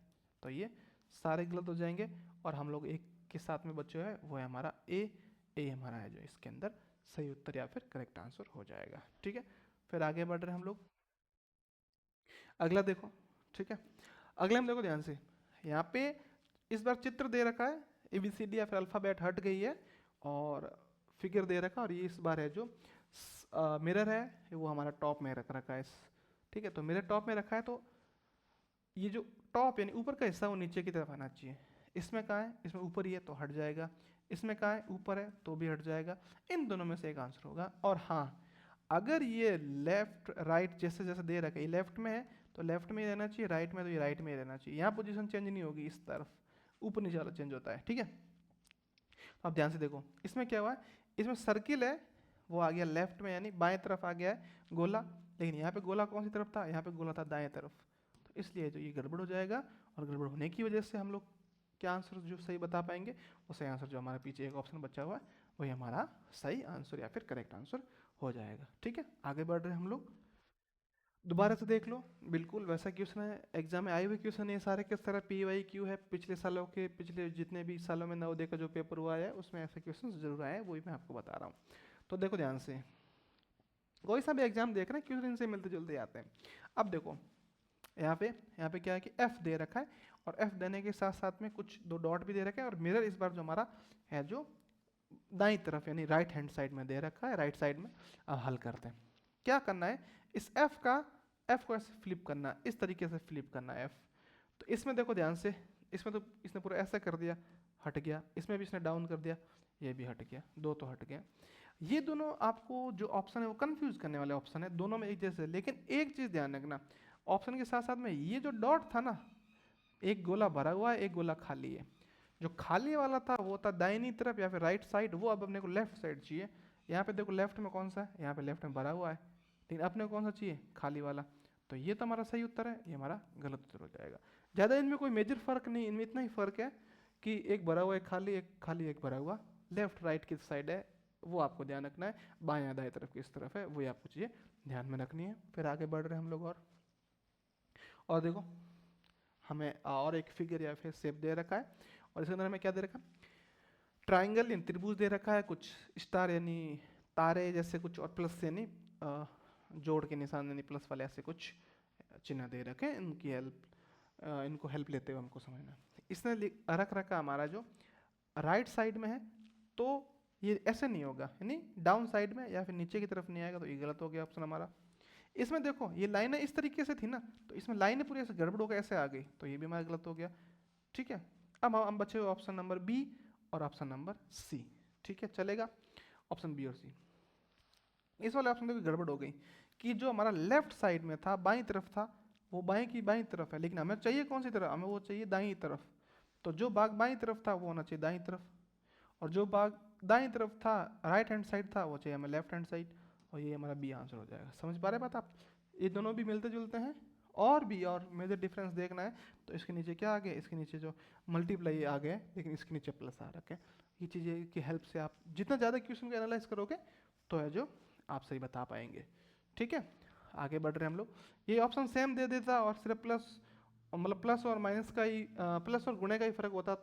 तो ये सारे गलत हो जाएंगे। और हम लोग एक के साथ में बचे है वो है हमारा ए हमारा है जो इसके अंदर सही उत्तर या फिर करेक्ट आंसर हो जाएगा, ठीक है। फिर आगे बढ़ रहे हैं हम लोग, अगला देखो, ठीक है। अगले में देखो ध्यान से, यहाँ पे इस बार चित्र दे रखा है, ABCD या फिर अल्फ़ाबेट हट गई है, और फिगर दे रखा है, और ये इस बार है जो मिरर है वो हमारा टॉप में रख रखा है, ठीक है। तो मिरर टॉप में रखा है, तो ये जो टॉप यानी ऊपर का हिस्सा वो नीचे की तरफ आना चाहिए। इसमें कहाँ है, इसमें ऊपर ही है तो हट जाएगा, इसमें कहाँ है ऊपर है तो भी हट जाएगा, इन दोनों में से एक आंसर होगा। और हाँ, अगर ये लेफ्ट राइट जैसे जैसे दे रखा है, ये लेफ्ट में है तो लेफ्ट में ही रहना चाहिए, राइट में तो ये राइट में ही रहना चाहिए, यहाँ पोजीशन चेंज नहीं होगी, इस तरफ ऊपर नीचे वाला चेंज होता है, ठीक है। तो आप ध्यान से देखो, इसमें क्या हुआ है, इसमें सर्किल है वो आ गया लेफ्ट में, यानी बाएं तरफ आ गया है गोला, लेकिन यहाँ पे गोला कौन सी तरफ था, यहाँ पे गोला था दाएं तरफ, तो इसलिए जो ये गड़बड़ हो जाएगा, और गड़बड़ होने की वजह से हम लोग क्या आंसर जो सही बता पाएंगे, वो सही आंसर जो हमारे पीछे एक ऑप्शन बचा हुआ है वही हमारा सही आंसर या फिर करेक्ट आंसर हो जाएगा, ठीक है। आगे बढ़ रहे हैं हम लोग, दोबारा से देख लो, बिल्कुल वैसा क्वेश्चन है, एग्जाम में आए हुए क्वेश्चन है सारे, किस तरह PYQ है, पिछले सालों के, पिछले जितने भी सालों में नवोदय का जो पेपर हुआ है उसमें ऐसे क्वेश्चन जरूर आए हैं, वही मैं आपको बता रहा हूँ। तो देखो ध्यान से, कोई सा भी एग्जाम देख रहे हैं क्वेश्चन इनसे मिलते जुलते आते हैं। अब देखो यहाँ पे क्या है कि F दे रखा है, और F देने के साथ साथ में कुछ 2 डॉट भी दे रखा है, और मिरर इस बार जो हमारा है जो दाईं तरफ यानी राइट हैंड साइड में दे रखा है, राइट साइड में। अब हल करते हैं, क्या करना है, इस F को ऐसे फ्लिप करना है, इस तरीके से फ्लिप करना है F। तो इसमें देखो ध्यान से, इसमें तो इसने पूरा ऐसा कर दिया, हट गया, इसमें भी इसने डाउन कर दिया, ये भी हट गया, 2 तो हट गया। ये दोनों आपको जो ऑप्शन है वो कंफ्यूज करने वाले ऑप्शन है, दोनों में एक जैसे, लेकिन एक चीज़ ध्यान रखना, ऑप्शन के साथ साथ में ये जो डॉट था ना, एक गोला भरा हुआ है, एक गोला खाली है, जो खाली वाला था वो था दाहिनी तरफ या फिर राइट साइड, वो अब अपने को लेफ्ट साइड चाहिए। यहाँ पे देखो लेफ्ट में कौन सा है, यहाँ पे लेफ्ट में भरा हुआ है, लेकिन अपने को कौन सा चाहिए, खाली वाला, तो ये तो हमारा सही उत्तर है, ये हमारा गलत उत्तर हो जाएगा। ज़्यादा इनमें कोई मेजर फर्क नहीं, इनमें इतना ही फर्क है कि एक भरा हुआ, एक खाली एक भरा हुआ, लेफ्ट राइट किस साइड है वो आपको ध्यान रखना है, बाएं दाएं तरफ किस तरफ है वही आपको चीज़ें ध्यान में रखनी है। फिर आगे बढ़ रहे हैं हम लोग, और देखो हमें और एक फिगर या फिर शेप दे रखा है, और इसके अंदर हमें क्या दे रखा है, ट्राइंगल यानी त्रिभुज दे रखा है, कुछ स्टार यानी तारे जैसे कुछ, और प्लस यानी जोड़ के निशान यानी प्लस वाले ऐसे कुछ चिन्ह दे रखे हैं, इनकी इनको हेल्प लेते हुए हमको समझना है। इसने रख रखा हमारा जो राइट साइड में है, तो ये ऐसे नहीं होगा, यानी डाउन साइड में या फिर नीचे की तरफ नहीं आएगा, तो ये गलत हो गया ऑप्शन हमारा। इसमें देखो ये लाइनें इस तरीके से थी ना, तो इसमें लाइनें पूरी ऐसे गड़बड़ होकर ऐसे आ गई, तो ये भी हमारा गलत हो गया, ठीक है। अब हम बचे हुए ऑप्शन नंबर बी और ऑप्शन नंबर सी, ठीक है, चलेगा ऑप्शन बी और सी। इस वाले ऑप्शन में भी गड़बड़ हो गई कि जो हमारा लेफ्ट साइड में था, बाईं तरफ था, वो बाएं की बाईं तरफ है, लेकिन हमें चाहिए कौन सी तरफ, हमें वो चाहिए दाईं तरफ, तो जो भाग बाईं तरफ था वो होना चाहिए दाईं तरफ, और जो भाग दाईं तरफ था, राइट हैंड साइड था, वो चाहिए हमें लेफ्ट हैंड साइड, और ये हमारा बी आंसर हो जाएगा। समझ पा रहे बात आप, ये दोनों भी मिलते जुलते हैं, और भी और मेजर डिफरेंस देखना है तो इसके नीचे क्या आ गया, इसके नीचे जो मल्टीप्लाई आ गए, लेकिन इसके नीचे प्लस आ रखे, ये चीज़ें की हेल्प से आप जितना ज़्यादा क्वेश्चन को एनालाइज करोगे तो है जो आप सही बता पाएंगे, ठीक है। आगे बढ़ रहे हैं हम लोग, ये ऑप्शन सेम दे देता और सिर्फ प्लस, मतलब प्लस और माइनस का ही, प्लस और गुणे का ही फर्क होता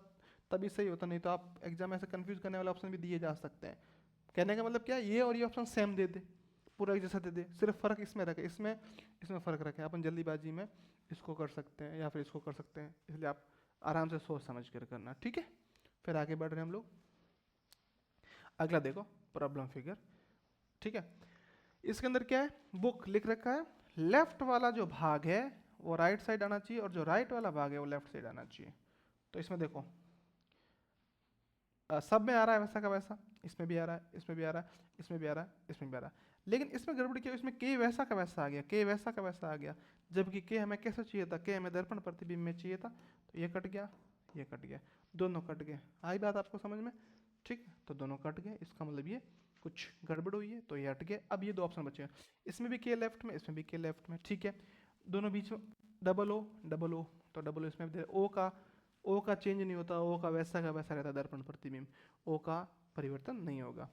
तभी सही होता, नहीं तो आप एग्जाम ऐसे कंफ्यूज करने वाले ऑप्शन भी दिए जा सकते हैं। कहने का मतलब क्या है, ये और ये ऑप्शन सेम दे दे, पूरा एक जैसा दे दे, सिर्फ फ़र्क इसमें रखे, इसमें इसमें फ़र्क रखे। अपन जल्दीबाजी में इसको कर सकते हैं या फिर इसको कर सकते हैं, इसलिए आप आराम से सोच समझ कर करना, ठीक है। फिर आगे बढ़ रहे हैं हम लोग। अगला देखो प्रॉब्लम फिगर, ठीक है। इसके अंदर क्या है, बुक लिख रखा है लेफ्ट वाला जो भाग है वो राइट साइड आना चाहिए और जो राइट वाला भाग है वो लेफ्ट साइड आना चाहिए। तो इसमें देखो सब में आ रहा है वैसा का वैसा, इसमें भी आ रहा है, इसमें भी आ रहा है, इसमें भी आ रहा है, इसमें भी आ रहा है। लेकिन इसमें गड़बड़ क्या है, इसमें के वैसा का वैसा आ गया, के वैसा का वैसा आ गया, जबकि के हमें कैसे चाहिए था, के हमें दर्पण प्रतिबिंब में चाहिए था। तो ये कट गया, ये कट गया, दोनों कट गए। आई बात आपको समझ में, ठीक। तो दोनों कट गए, इसका मतलब ये कुछ गड़बड़ हुई है, तो ये हट गए। अब ये दो ऑप्शन बचे हैं, इसमें भी के लेफ्ट में, इसमें भी के लेफ्ट में, ठीक है। दोनों बीच में डबल ओ, डबल ओ, तो डबल ओ इसमें भी दे, ओ का चेंज नहीं होता, ओ का वैसा रहता है दर्पण प्रतिबिंब, ओ का परिवर्तन नहीं होगा।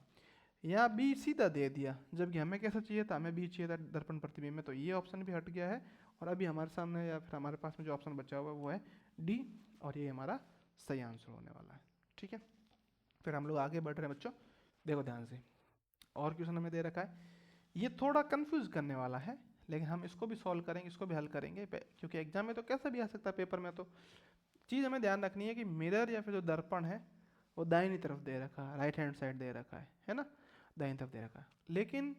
यहाँ बी सीधा दे दिया, जबकि हमें कैसा चाहिए था, हमें बी चाहिए था दर्पण प्रतिबिंब में, तो ये ऑप्शन भी हट गया है। और अभी हमारे सामने या फिर हमारे पास में जो ऑप्शन बचा हुआ है वो है डी, और ये हमारा सही आंसर होने वाला है, ठीक है। फिर हम लोग आगे बढ़ रहे हैं बच्चों, देखो ध्यान से। और क्वेश्चन हमें दे रखा है, ये थोड़ा कंफ्यूज करने वाला है, लेकिन हम इसको भी सॉल्व करेंगे, इसको भी हल करेंगे, क्योंकि एग्जाम में तो कैसे भी आ सकता है, पेपर में तो चीज़ हमें ध्यान रखनी है कि मिरर या फिर जो दर्पण है वो दाहिनी तरफ दे रखा है, राइट हैंड साइड दे रखा है ना, दाहिनी तरफ दे रखा है। लेकिन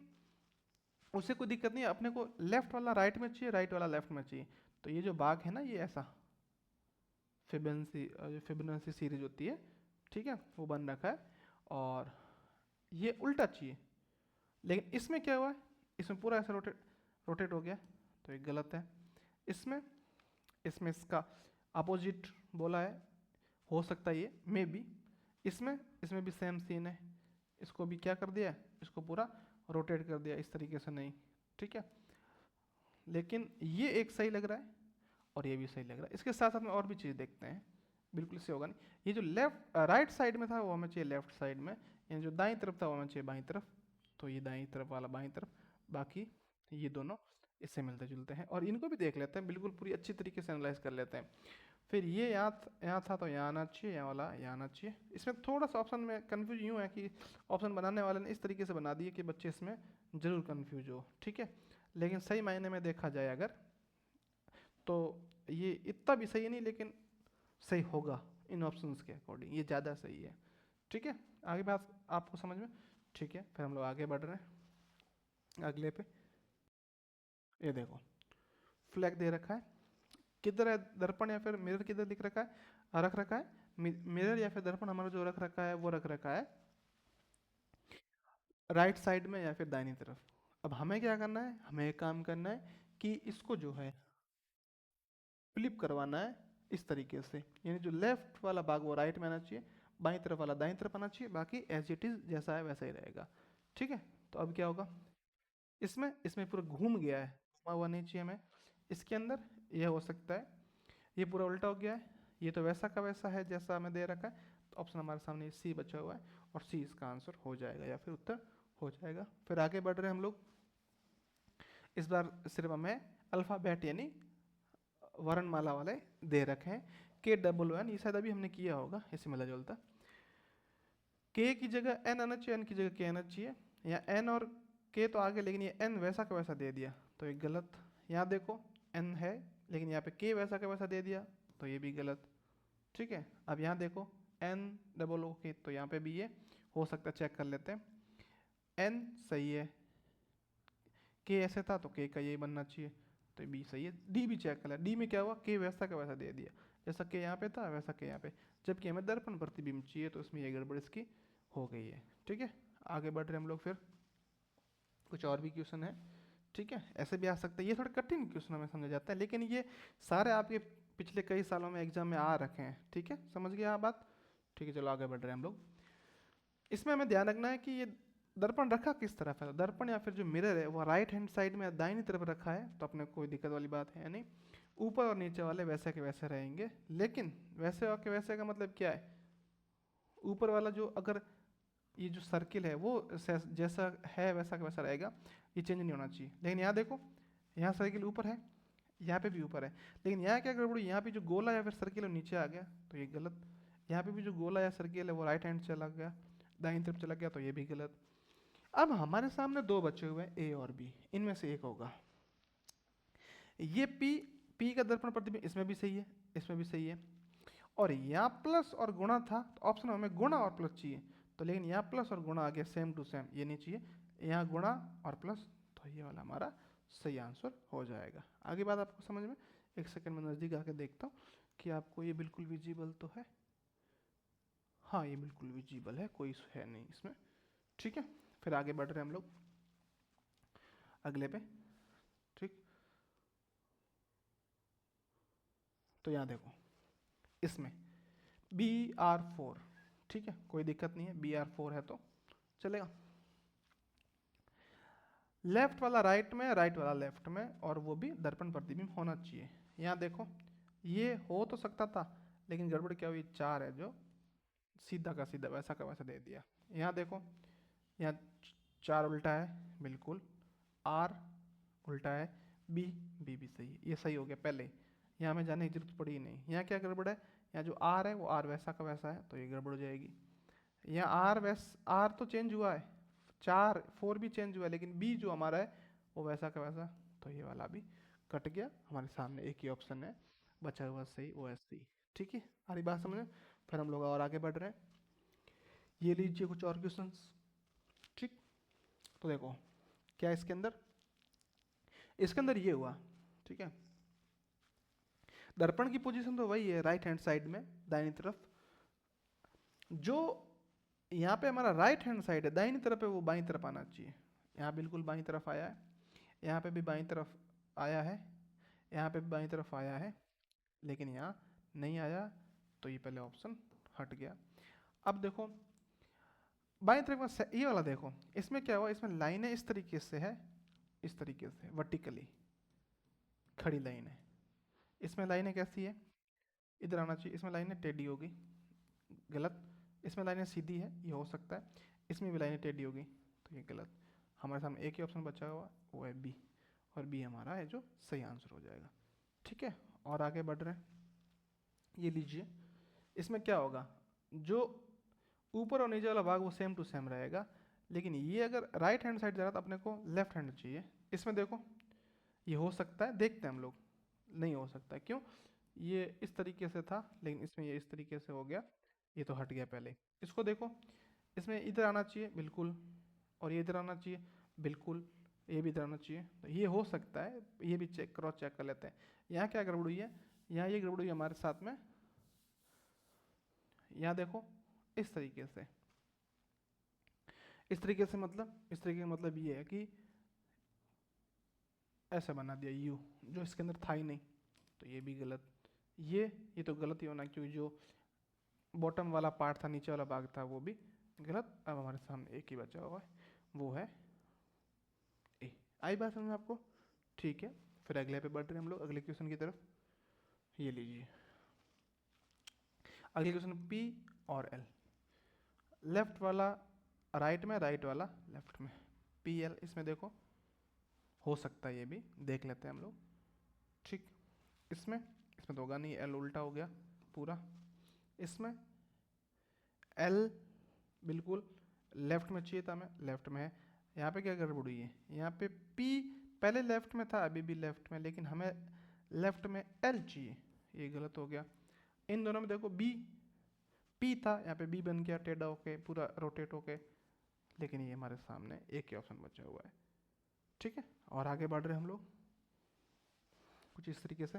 उससे कोई दिक्कत नहीं है, अपने को लेफ्ट वाला राइट में चाहिए, राइट वाला लेफ्ट में चाहिए। तो ये जो भाग है ना, ये ऐसा फिबोनाची सीरीज होती है, ठीक है, वो बन रखा है, और ये उल्टा चाहिए। लेकिन इसमें क्या हुआ है, इसमें पूरा ऐसा रोटेट रोटेट हो गया, तो ये गलत है। इसमें इसमें इसका अपोजिट बोला है, हो सकता है ये मे बी। इसमें भी सेम सीन है, इसको भी क्या कर दिया, इसको पूरा रोटेट कर दिया, इस तरीके से नहीं, ठीक है। लेकिन ये एक सही लग रहा है और ये भी सही लग रहा है। इसके साथ साथ में और भी चीज़ देखते हैं, बिल्कुल इससे होगा नहीं। ये जो लेफ्ट राइट साइड में था वो हमें चाहिए लेफ्ट साइड में, यानी जो दाईं तरफ था वो हमें चाहिए बाईं तरफ, तो ये दाईं तरफ वाला बाईं तरफ, बाकी ये दोनों इससे मिलते जुलते हैं। और इनको भी देख लेते हैं, बिल्कुल पूरी अच्छी तरीके से एनालाइज कर लेते हैं। फिर ये यहाँ था तो यहाँ आना चाहिए, यहाँ वाला यहाँ आना चाहिए। इसमें थोड़ा सा ऑप्शन में कन्फ्यूज यूँ है कि ऑप्शन बनाने वाले ने इस तरीके से बना दिए कि बच्चे इसमें ज़रूर कन्फ्यूज हो, ठीक है। लेकिन सही मायने में देखा जाए अगर, तो ये इतना भी सही नहीं, लेकिन सही होगा इन ऑप्शंस के अकॉर्डिंग, ये ज़्यादा सही है, ठीक है। आगे बात आपको समझ में, ठीक है। फिर हम लोग आगे बढ़ रहे हैं अगले पे। ये देखो फ्लैग दे रखा है, किधर है दर्पण या फिर मिरर, किधर दिख रखा है, रख रखा है मिरर या फिर दर्पण हमारा जो रख रखा है वो रख रखा है राइट साइड में या फिर दाहिनी तरफ। अब हमें क्या करना है, हमें एक काम करना है कि इसको जो है फ्लिप करवाना है इस तरीके से, यानी जो लेफ्ट वाला भाग वो राइट में आना चाहिए, बाईं तरफ वाला दाईं तरफ आना चाहिए, बाकी एज इट इज जैसा है वैसा ही रहेगा, ठीक है। तो अब क्या होगा, इसमें इसमें पूरा घूम गया है, घुमा हुआ नहीं चाहिए हमें इसके अंदर, यह हो सकता है ये पूरा उल्टा हो गया है, ये तो वैसा का वैसा है जैसा हमें दे रखा है। तो ऑप्शन हमारे सामने सी बचा हुआ है, और सी इसका आंसर हो जाएगा या फिर उत्तर हो जाएगा। फिर आगे बढ़ रहे हैं हम लोग, इस बार सिर्फ हमें अल्फ़ाबेट यानी वर्णमाला वाले दे रखे हैं, के डबल एन, ये शायद अभी हमने किया होगा, इसे मिला जुलता। के की जगह एन आना चाहिए, एन की जगह के आना चाहिए, या एन और के तो आगे, लेकिन ये एन वैसा का वैसा दे दिया, तो ये गलत। यहाँ देखो एन है, लेकिन यहाँ पे के वैसा का वैसा दे दिया, तो ये भी गलत, ठीक है। अब यहाँ देखो एन डबल ओ के, तो यहाँ पे भी ये हो सकता है, चेक कर लेते हैं। एन सही है, के ऐसे था तो के का ये बनना चाहिए, तो बी सही है। डी भी चेक कर लिया, डी में क्या हुआ, के वैसा का वैसा दे दिया, जैसा के यहाँ पे था वैसा के यहाँ पे, जबकि हमें दर्पण प्रतिबिंब चाहिए, तो इसमें ये गड़बड़ इसकी हो गई है, ठीक है। आगे बढ़ रहे हम लोग, फिर कुछ और भी क्वेश्चन है, ठीक है, ऐसे भी आ सकते हैं। ये थोड़ा कठिन क्वेश्चन हमें समझा जाता है, लेकिन ये सारे आपके पिछले कई सालों में एग्जाम में आ रखे हैं, ठीक है, समझ गए आप बात, ठीक है। चलो आगे बढ़ रहे हैं हम लोग। इसमें हमें ध्यान रखना है कि ये दर्पण रखा किस तरफ है, दर्पण या फिर जो मिरर है वो राइट हैंड साइड में दाहिनी तरफ रखा है, तो अपने कोई दिक्कत वाली बात है नहीं। ऊपर और नीचे वाले वैसे के वैसे रहेंगे, लेकिन वैसे के वैसे का मतलब क्या है, ऊपर वाला जो अगर ये जो सर्किल है वो जैसा है वैसा का वैसा रहेगा, ये चेंज नहीं होना चाहिए। लेकिन यहाँ देखो, यहाँ सर्किल ऊपर है, यहाँ पे भी ऊपर है, लेकिन यहाँ क्या गड़बड़ी, यहाँ पे जो गोला या फिर सर्किल है वो नीचे आ गया, तो ये गलत। यहाँ पे भी जो गोला या सर्किल है वो राइट हैंड चला गया, दाहिनी तरफ चला गया, तो ये भी गलत। अब हमारे सामने दो बचे हुए हैं, ए और बी, इनमें से एक होगा। ये पी का दर्पण प्रतिबिंब इसमें भी सही है, इसमें भी सही है, और यहाँ प्लस और गुणा था तो ऑप्शन में हमें गुणा और प्लस चाहिए, तो लेकिन यहाँ प्लस और गुणा आ गया सेम टू सेम, ये नहीं चाहिए, यहाँ गुणा और प्लस, तो ये वाला हमारा सही आंसर हो जाएगा। आगे बात आपको समझ में, एक सेकंड में नज़दीक आके देखता हूँ कि आपको ये बिल्कुल विजिबल तो है। हाँ ये बिल्कुल विजिबल है, कोई है नहीं इसमें, ठीक है। फिर आगे बढ़ रहे हैं हम लोग अगले पे, ठीक। तो यहाँ देखो इसमें BR4, ठीक है, कोई दिक्कत नहीं है, BR4 है तो चलेगा। लेफ्ट वाला राइट में, राइट वाला लेफ्ट में, और वो भी दर्पण प्रतिबिंब होना चाहिए। यहाँ देखो ये हो तो सकता था, लेकिन गड़बड़ क्या हुई, 4 है जो सीधा का सीधा वैसा का वैसा दे दिया। यहाँ देखो, यहाँ 4 उल्टा है बिल्कुल, R उल्टा है, B भी सही है, ये सही हो गया पहले, यहाँ हमें जाने की जरूरत पड़ी ही नहीं। यहाँ क्या गड़बड़ है, यहाँ जो R है वो R वैसा का वैसा है, तो ये गड़बड़ हो जाएगी। यहाँ R तो चेंज हुआ है, 4 भी चेंज हुआ है, लेकिन B जो हमारा है वो वैसा का वैसा, तो ये वाला भी कट गया। हमारे सामने एक ही ऑप्शन है बचा हुआ सही, वो है सी, ठीक है। हमारी बात समझ में, फिर हम लोग और आगे बढ़ रहे हैं। ये लीजिए कुछ और क्वेश्चंस, ठीक। तो देखो क्या इसके अंदर ये हुआ, ठीक है। दर्पण की पोजीशन तो वही है, राइट हैंड साइड में दाहिनी तरफ। जो यहाँ पे हमारा राइट हैंड साइड है, दाहिनी तरफ है, वो बाईं तरफ आना चाहिए। यहाँ बिल्कुल बाईं तरफ आया है, यहाँ पे भी बाईं तरफ आया है, यहाँ पे भी बाईं तरफ आया है, लेकिन यहाँ नहीं आया, तो ये पहले ऑप्शन हट गया। अब देखो बाईं तरफ का ये वाला देखो, इसमें क्या हुआ, इसमें लाइनें इस तरीके से है, इस तरीके से वर्टिकली खड़ी लाइन है। इसमें लाइनें कैसी है, इधर आना चाहिए, इसमें लाइनें टेढ़ी होगी, गलत। इसमें लाइनें सीधी है, ये हो सकता है, इसमें भी लाइनें टेढ़ी होगी, तो ये गलत। हमारे सामने एक ही ऑप्शन बचा हुआ, वो है बी, और बी हमारा है जो सही आंसर हो जाएगा, ठीक है। और आगे बढ़ रहे हैं, ये लीजिए, इसमें क्या होगा, जो ऊपर और नीचे वाला भाग वो सेम टू सेम रहेगा, लेकिन ये अगर राइट हैंड साइड जा रहा तो अपने को लेफ्ट हैंड चाहिए। इसमें देखो ये हो सकता है, देखते हैं हम लोग, नहीं हो सकता, क्यों, ये इस तरीके से था, लेकिन इसमें ये इस तरीके से हो गया, ये तो हट गया पहले। इसको देखो, इसमें इधर आना चाहिए बिल्कुल, और ये इधर आना चाहिए बिल्कुल, ये भी इधर आना चाहिए, तो ये हो सकता है, ये भी क्रॉस चेक कर लेते हैं। यहाँ क्या गड़बड़ हुई है, यहाँ ये गड़बड़ हुई हमारे साथ में, यहाँ देखो इस तरीके से, इस तरीके से मतलब, इस तरीके का मतलब ये है कि ऐसा बना दिया यू, जो इसके अंदर था ही नहीं, तो ये भी गलत। ये तो गलत ही होना, क्योंकि जो बॉटम वाला पार्ट था, नीचे वाला भाग था, वो भी गलत। अब हमारे सामने एक ही बचा हुआ है, वो है ए। आई बात समझ में आपको, ठीक है। फिर अगले पे बढ़ रहे हैं हम लोग, अगले क्वेश्चन की तरफ। ये लीजिए अगले क्वेश्चन, पी और एल, लेफ्ट वाला राइट में, राइट वाला लेफ्ट में, पी एल। इसमें देखो हो सकता है, ये भी देख लेते हैं हम लोग, ठीक। इसमें तो होगा नहीं, एल उल्टा हो गया पूरा। इसमें एल बिल्कुल लेफ्ट में चाहिए था हमें, लेफ्ट में है। यहाँ पे क्या गड़बड़ हुई है, यहाँ पे पी पहले लेफ्ट में था, अभी भी लेफ्ट में, लेकिन हमें लेफ्ट में एल चाहिए, ये गलत हो गया। इन दोनों में देखो बी, पी था, यहाँ पे बी बन गया टेढ़ा होके, पूरा रोटेट होके, लेकिन ये हमारे सामने एक ही ऑप्शन बचा हुआ है, ठीक है। और आगे बढ़ रहे हम लोग कुछ इस तरीके से।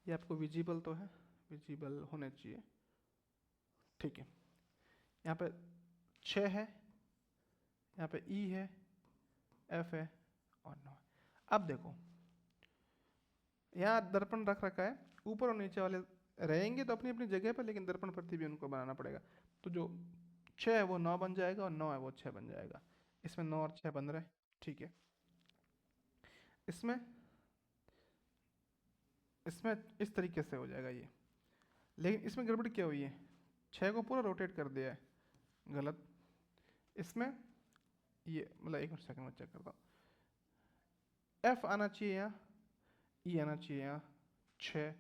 ये आपको विजिबल तो है, विजिबल होने चाहिए, ठीक है। यहाँ पे 6 है, यहाँ पे ई है, एफ है और 9 है। अब देखो यहाँ दर्पण रख रखा है, ऊपर और नीचे वाले रहेंगे तो अपनी अपनी जगह पर, लेकिन दर्पण प्रतिबिंब उनको बनाना पड़ेगा। तो जो 6 है वो 9 बन जाएगा, और 9 है वो 6 बन जाएगा। इसमें 9 और 6 बन रहे हैं, ठीक है। इसमें इस तरीके से हो जाएगा ये, लेकिन इसमें गड़बड़ क्या हुई है, 6 को पूरा रोटेट कर दिया है, गलत। इसमें ये मतलब एक मिनट सेकंड में चेक करता हूँ, एफ आना चाहिए यहाँ, ई आना चाहिए यहाँ, 6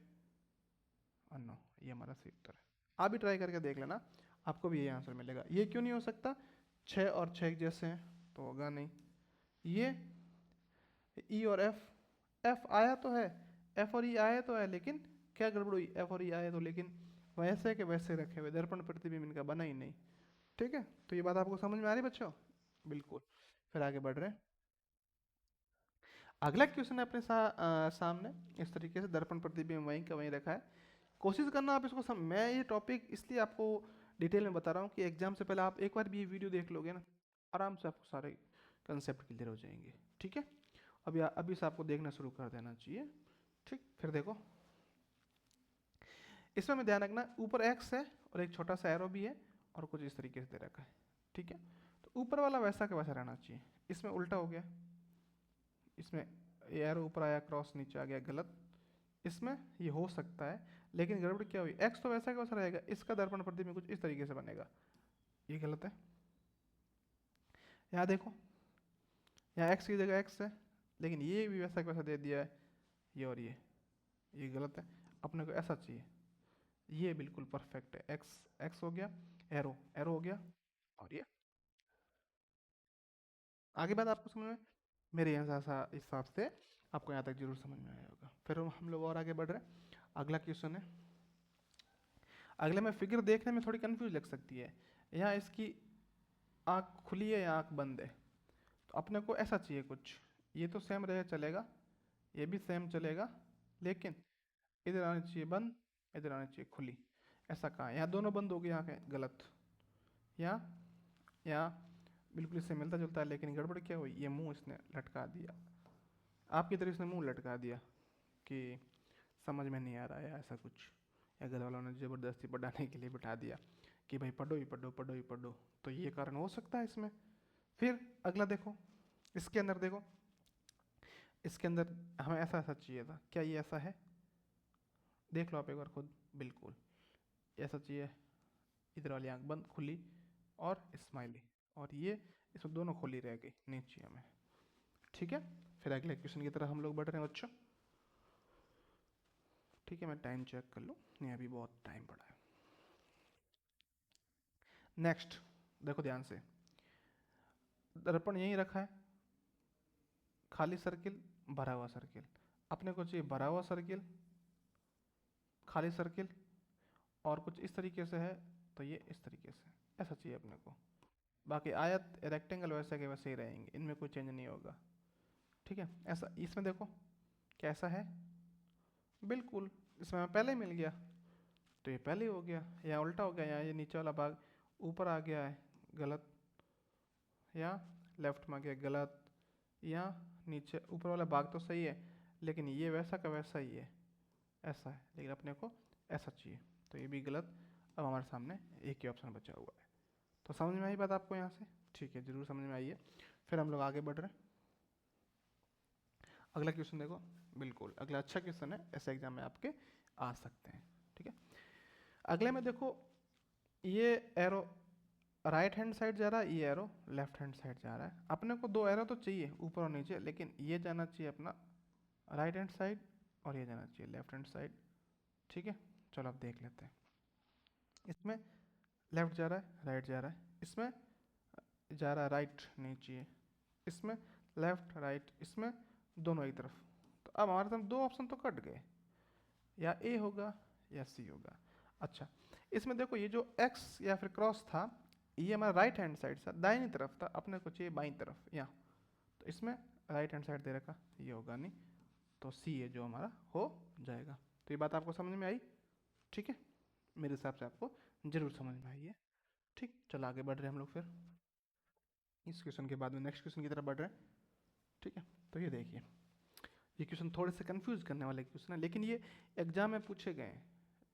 और 9, ये हमारा सही उत्तर है। आप भी ट्राई करके देख लेना, आपको भी ये आंसर मिलेगा। ये क्यों नहीं हो सकता, 6 और 6 एक जैसे हैं तो होगा नहीं। ये ई और एफ आया तो है, एफ और ई आया तो है, लेकिन क्या गड़बड़ हुई, एफ और ई आए तो लेकिन वैसे के वैसे रखे हुए, दर्पण प्रतिबिंब इनका बना ही नहीं। ठीक है, तो ये बात आपको समझ में आ रही है बच्चों? बिल्कुल। फिर आगे बढ़ रहे हैं। अगला क्वेश्चन है अपने सामने, इस तरीके से दर्पण प्रतिबिंब वहीं का वहीं रखा है। कोशिश करना आप इसको मैं ये टॉपिक इसलिए आपको डिटेल में बता रहा हूँ कि एग्जाम से पहले आप एक बार भी ये वीडियो देख लोगे ना, आराम से आपको सारे कंसेप्ट क्लियर हो जाएंगे। ठीक है, अभी से आपको देखना शुरू कर देना चाहिए। ठीक, फिर देखो, इसमें में ध्यान रखना ऊपर एक्स है और एक छोटा सा एरो भी है और कुछ इस तरीके से दे रखा है। ठीक है, तो ऊपर वाला वैसा का वैसा रहना चाहिए, इसमें उल्टा हो गया, इसमें एरो ऊपर आया क्रॉस नीचे आ गया, गलत। इसमें ये हो सकता है, लेकिन गड़बड़ क्या हुई, एक्स तो वैसा का वैसा रहेगा, इसका दर्पण प्रतिबिंब कुछ इस तरीके से बनेगा, ये गलत है। यहाँ देखो, यहाँ एक्स की जगह एक्स है, लेकिन ये भी वैसा का वैसा दे दिया है, ये और ये गलत है। अपने को ऐसा चाहिए, ये बिल्कुल परफेक्ट है, एक्स एक्स हो गया, एरो एरो हो गया, और ये आगे बात आपको समझ में, मेरे यहाँ ऐसा हिसाब से आपको यहाँ तक जरूर समझ में आया होगा। फिर हम लोग और आगे बढ़ रहे हैं। अगला क्वेश्चन है, अगले में फिगर देखने में थोड़ी कंफ्यूज लग सकती है। यहाँ इसकी आँख खुली है या आँख बंद है, तो अपने को ऐसा चाहिए कुछ, ये तो सेम रहे चलेगा, ये भी सेम चलेगा, लेकिन इधर आनी चाहिए बंद, इधर आनी चाहिए खुली। ऐसा कहाँ है, यहाँ दोनों बंद हो गई आँखें, गलत। यहाँ यहाँ बिल्कुल इससे मिलता जुलता है, लेकिन गड़बड़ क्या हुई, ये मुंह इसने लटका दिया, आपकी तरह इसने मुंह लटका दिया कि समझ में नहीं आ रहा है ऐसा कुछ, या घर वालों ने ज़बरदस्ती पढ़ाने के लिए बिठा दिया कि भाई पढ़ो ही पढ़ो, पढ़ो ही पढ़ो, तो ये कारण हो सकता है इसमें। फिर अगला देखो, इसके अंदर देखो, इसके अंदर हमें ऐसा ऐसा चाहिए था, क्या ये ऐसा है, देख लो आप एक बार खुद, बिल्कुल ऐसा चाहिए, इधर वाली आंख बंद खुली और स्माइली, और ये इसमें दोनों खुली रह गई, नहीं चाहिए हमें। ठीक है, फिर अगले क्वेश्चन की तरफ हम लोग बढ़ रहे हैं बच्चों। ठीक है, मैं टाइम चेक कर लूँ, नहीं अभी बहुत टाइम पड़ा है। नेक्स्ट देखो ध्यान से, दर्पण यहीं रखा है, खाली सर्किल, भरा हुआ सर्किल, अपने को चाहिए भरा हुआ सर्किल, खाली सर्किल, और कुछ इस तरीके से है, तो ये इस तरीके से ऐसा चाहिए अपने को। बाकी आयत रेक्टेंगल वैसे के वैसे ही रहेंगे, इनमें कोई चेंज नहीं होगा। ठीक है, ऐसा इसमें देखो कैसा है, बिल्कुल इसमें पहले ही मिल गया, तो ये पहले ही हो गया, या उल्टा हो गया, यहाँ ये नीचे वाला भाग ऊपर आ गया है, गलत। यहाँ लेफ्ट में आ गया, गलत। यहाँ नीचे ऊपर वाला भाग तो सही है, लेकिन ये वैसा का वैसा ही है, ऐसा है, लेकिन अपने को ऐसा चाहिए, तो ये भी गलत। अब हमारे सामने एक ही ऑप्शन बचा हुआ है, तो समझ में आई बात आपको यहाँ से? ठीक है, जरूर समझ में आई है। फिर हम लोग आगे बढ़ रहे हैं। अगला क्वेश्चन देखो, बिल्कुल अगला अच्छा क्वेश्चन है, ऐसे एग्जाम में आपके आ सकते हैं। ठीक है, अगले में देखो, ये एरो राइट हैंड साइड जा रहा है, ये एरो लेफ्ट हैंड साइड जा रहा है, अपने को दो एरो तो चाहिए ऊपर और नीचे, लेकिन ये जाना चाहिए अपना राइट हैंड साइड और ये जाना चाहिए लेफ्ट हैंड साइड। ठीक है, चलो आप देख लेते हैं, इसमें लेफ्ट जा रहा है, राइट जा रहा है, इसमें जा रहा है राइट, नहीं चाहिए, इसमें लेफ्ट राइट, इसमें दोनों एक तरफ, तो अब हमारे सामने दो ऑप्शन तो कट गए, या ए होगा या सी होगा। अच्छा, इसमें देखो ये जो एक्स या फिर क्रॉस था, ये हमारा राइट हैंड साइड था, दाहिनी तरफ था, अपने को चाहिए बाईं तरफ यहाँ, तो इसमें राइट हैंड साइड दे रखा, ये होगा नहीं, तो सी है जो हमारा हो जाएगा। तो ये बात आपको समझ में आई? ठीक है, मेरे हिसाब से आपको जरूर समझ में आई है। ठीक, चलो आगे बढ़ रहे हैं हम लोग फिर, इस क्वेश्चन के बाद में नेक्स्ट क्वेश्चन की तरफ बढ़ रहे हैं। ठीक है, तो ये देखिए, ये क्वेश्चन थोड़े से कंफ्यूज करने वाले क्वेश्चन है, लेकिन ये एग्जाम में पूछे गए हैं,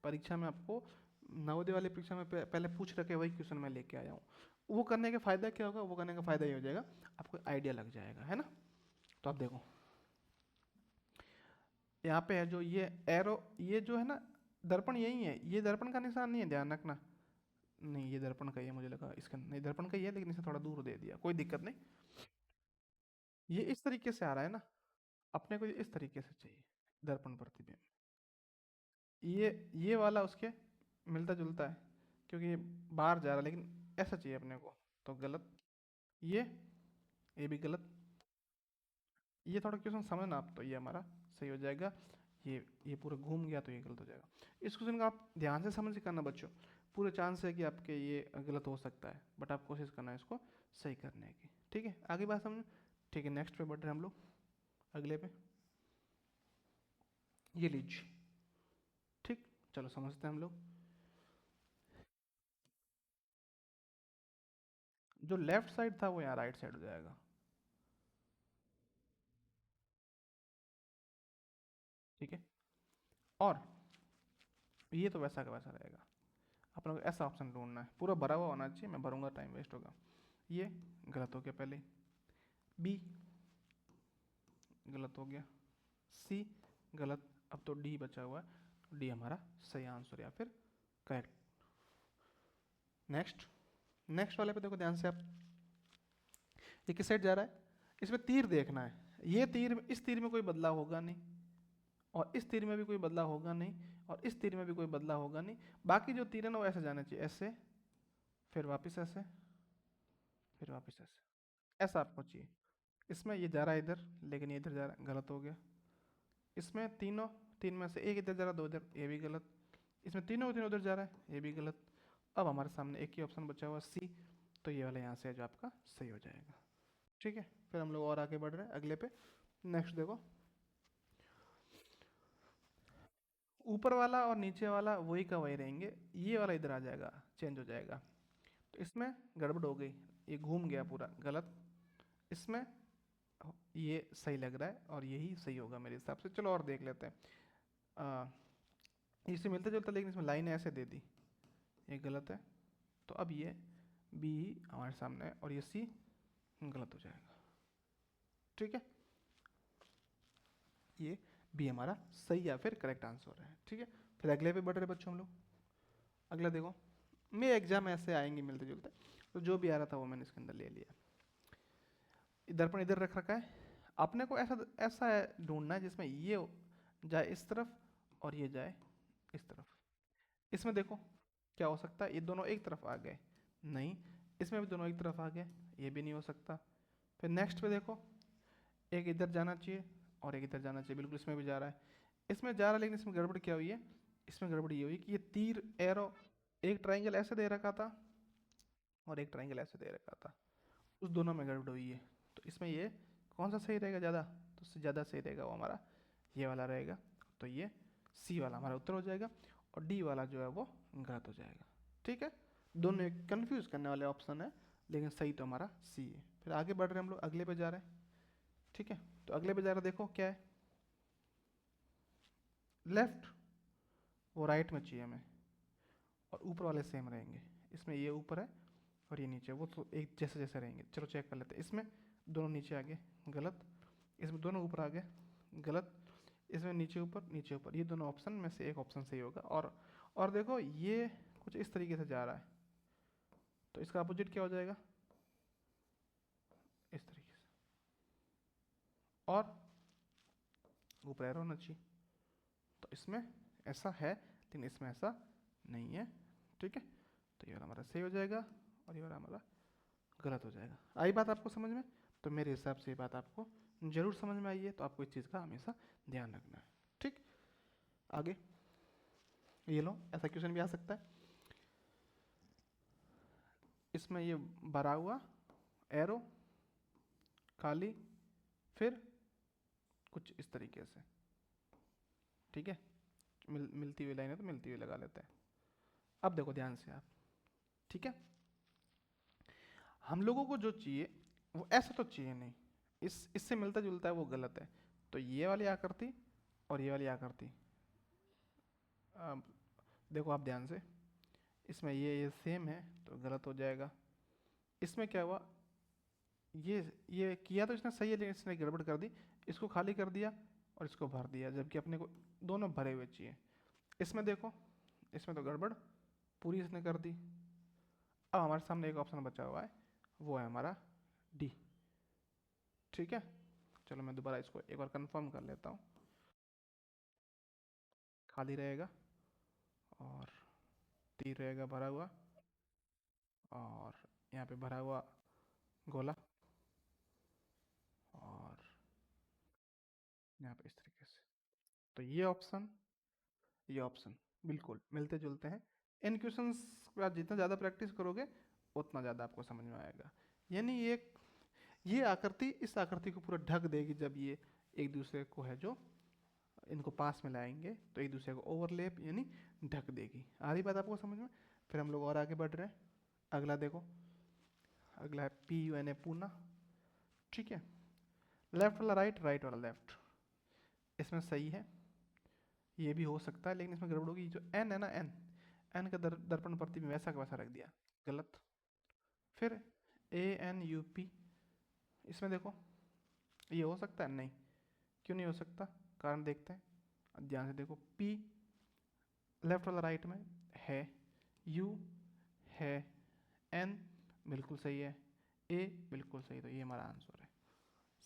परीक्षा में आपको नवोदय वाली परीक्षा में पहले पूछ रखे, वही क्वेश्चन मैं लेके आया हूँ। वो करने का फ़ायदा क्या होगा, वो करने का फ़ायदा ये हो जाएगा, आपको आइडिया लग जाएगा, है ना। तो आप देखो, यहाँ पे है जो ये एरो, ये जो है ना दर्पण यही है, ये दर्पण का निशान नहीं है, ध्यान रखना। नहीं, ये दर्पण का ही है, मुझे लगा इसका नहीं, दर्पण का ही है, लेकिन इसे थोड़ा दूर दे दिया, कोई दिक्कत नहीं। ये इस तरीके से आ रहा है ना, अपने को इस तरीके से चाहिए दर्पण प्रतिबिंब, ये वाला उसके मिलता जुलता है, क्योंकि ये बाहर जा रहा है, लेकिन ऐसा चाहिए अपने को, तो गलत। ये भी गलत। ये थोड़ा क्वेश्चन समझना आप, तो ये हमारा सही हो जाएगा। ये पूरा घूम गया तो ये गलत हो जाएगा। इस क्वेश्चन का आप ध्यान से समझ के करना बच्चों। पूरे चांस है कि आपके ये गलत हो सकता है, बट आप कोशिश करना है इसको सही करने की। ठीक है, आगे बात समझ। ठीक है, नेक्स्ट पे बढ़ रहे हैं हम लोग, अगले पे। ये लीजिए। ठीक, चलो समझते हैं हम लोग। जो लेफ्ट साइड था वो यहाँ राइट साइड हो जाएगा। ठीक है, और ये तो वैसा का वैसा रहेगा। अपने को ऐसा ऑप्शन ढूंढना है, पूरा भरा हुआ होना चाहिए, मैं भरूंगा टाइम वेस्ट होगा। ये गलत हो गया पहले। बी गलत हो गया। सी गलत। अब तो डी बचा हुआ है, डी हमारा सही आंसर या फिर करेक्ट। नेक्स्ट, नेक्स्ट वाले पे देखो ध्यान से आप। ये किस साइड जा रहा है, इसमें तीर देखना है। ये तीर, इस तीर में कोई बदलाव होगा नहीं, और इस तीर में भी कोई बदलाव होगा नहीं, और इस तीर में भी कोई बदलाव होगा नहीं। बाकी जो तीर है ना वो ऐसे जाना चाहिए, ऐसे, फिर वापस ऐसे, फिर वापस ऐसे, ऐसा आपको चाहिए। इसमें ये जा रहा है इधर, लेकिन ये इधर जा रहा है, गलत हो गया। इसमें तीनों, तीन में से एक इधर जा रहा है, दो इधर, ये भी गलत। इसमें तीनों तीनों उधर जा रहा है, ये भी गलत। अब हमारे सामने एक ही ऑप्शन बचा हुआ सी, तो ये वाला यहाँ से जो आपका सही हो जाएगा। ठीक है, फिर हम लोग और आगे बढ़ रहे हैं अगले पे। नेक्स्ट देखो, ऊपर वाला और नीचे वाला वही का वही रहेंगे, ये वाला इधर आ जाएगा, चेंज हो जाएगा। तो इसमें गड़बड़ हो गई, ये घूम गया पूरा, गलत। इसमें ये सही लग रहा है और यही सही होगा मेरे हिसाब से। चलो और देख लेते हैं। आ, इससे मिलता जुलता, लेकिन इसमें लाइन ऐसे दे दी, ये गलत है। तो अब ये बी हमारे सामने है, और ये सी गलत हो जाएगा। ठीक है, ये बी हमारा सही या फिर करेक्ट आंसर है। ठीक है, फिर अगले पे बढ़ रहे बच्चों हम लोग। अगला देखो, मेरे एग्जाम ऐसे आएंगे मिलते जुलते, तो जो भी आ रहा था वो मैंने इसके अंदर ले लिया। दर्पण इधर रख रखा है, अपने को ऐसा ऐसा ढूंढना है जिसमें ये जाए इस तरफ और ये जाए इस तरफ। इसमें देखो क्या हो सकता है, ये दोनों एक तरफ आ गए, नहीं। इसमें भी दोनों एक तरफ आ गए, ये भी नहीं हो सकता। फिर नेक्स्ट पे देखो, एक इधर जाना चाहिए और एक इधर जाना चाहिए, बिल्कुल इसमें भी जा रहा है। इसमें जा रहा है, लेकिन इसमें गड़बड़ क्या हुई है, इसमें गड़बड़ ये हुई कि ये तीर एरो, एक ट्राइंगल ऐसे दे रखा था और एक ट्राइंगल ऐसे दे रखा था, उस दोनों में गड़बड़ हुई है। तो इसमें ये कौन सा सही रहेगा ज़्यादा, तो उससे ज़्यादा सही रहेगा वो हमारा ये वाला रहेगा। तो ये सी वाला हमारा उत्तर हो जाएगा, और डी वाला जो है वो गलत हो जाएगा। ठीक है, दोनों एक कन्फ्यूज करने वाले ऑप्शन है, लेकिन सही तो हमारा सी है। फिर आगे बढ़ रहे हैं हम लोग, अगले पे जा रहे हैं। ठीक है, तो अगले पे जा रहे हैं, देखो क्या है, लेफ्ट वो राइट में चाहिए हमें, और ऊपर वाले सेम रहेंगे। इसमें ये ऊपर है और ये नीचे, वो तो एक जैसे जैसे रहेंगे। चलो चेक कर लेते हैं। इसमें दोनों नीचे आ गए, गलत। इसमें दोनों ऊपर आ गए, गलत। इसमें नीचे ऊपर, ये दोनों ऑप्शन में से एक ऑप्शन सही होगा। और देखो ये कुछ इस तरीके से जा रहा है, तो इसका अपोजिट क्या हो जाएगा, इस तरीके से। और ऊपर एरो होना चाहिए, तो इसमें ऐसा है लेकिन इसमें ऐसा नहीं है। ठीक है, तो ये वाला हमारा सही हो जाएगा और ये वाला हमारा गलत हो जाएगा। आई बात आपको समझ में? तो मेरे हिसाब से ये बात आपको जरूर समझ में आई है, तो आपको इस चीज़ का हमेशा ध्यान रखना है। ठीक, आगे ये लो, ऐसा क्वेश्चन भी आ सकता है। इसमें ये भरा हुआ एरो, खाली, फिर कुछ इस तरीके से। ठीक है, मिलती हुई लाइन है तो मिलती हुई लगा लेते हैं। अब देखो ध्यान से आप। ठीक है, हम लोगों को जो चाहिए वो ऐसा तो चाहिए नहीं, इससे मिलता जुलता है वो गलत है। तो ये वाली आकृति और ये वाली आकृति, अब देखो आप ध्यान से, इसमें ये सेम है तो गलत हो जाएगा। इसमें क्या हुआ, ये किया तो इसने सही है, लेकिन इसने गड़बड़ कर दी, इसको खाली कर दिया और इसको भर दिया, जबकि अपने को दोनों भरे हुए चाहिए। इसमें देखो, इसमें तो गड़बड़ पूरी इसने कर दी। अब हमारे सामने एक ऑप्शन बचा हुआ है, वो है हमारा डी। ठीक है, चलो मैं दोबारा इसको एक बार कंफर्म कर लेता हूँ। खाली रहेगा और तीर रहेगा भरा हुआ, और यहाँ पे भरा हुआ गोला, और यहाँ पे इस तरीके से। तो ये ऑप्शन बिल्कुल मिलते जुलते हैं। इन क्वेश्चंस का जितना ज़्यादा प्रैक्टिस करोगे उतना ज़्यादा आपको समझ में आएगा। यानी ये आकृति इस आकृति को पूरा ढक देगी जब ये एक दूसरे को है जो इनको पास में लाएंगे तो एक दूसरे को ओवरलैप यानी ढक देगी। आ रही बात आपको समझ में? फिर हम लोग और आगे बढ़ रहे हैं। अगला देखो, अगला है PUNA पूना। ठीक है, लेफ्ट वाला राइट, राइट वाला लेफ्ट, इसमें सही है। ये भी हो सकता है, लेकिन इसमें गड़बड़ होगी। जो एन है ना, एन का दर्पण प्रतिबिंब वैसा का वैसा रख दिया, गलत। फिर ANUP, इसमें देखो ये हो सकता है? नहीं। क्यों नहीं हो सकता? कारण देखते हैं, ध्यान से देखो। P लेफ्ट वाला राइट में है, U है, N बिल्कुल सही है, A बिल्कुल सही। तो ये हमारा आंसर है।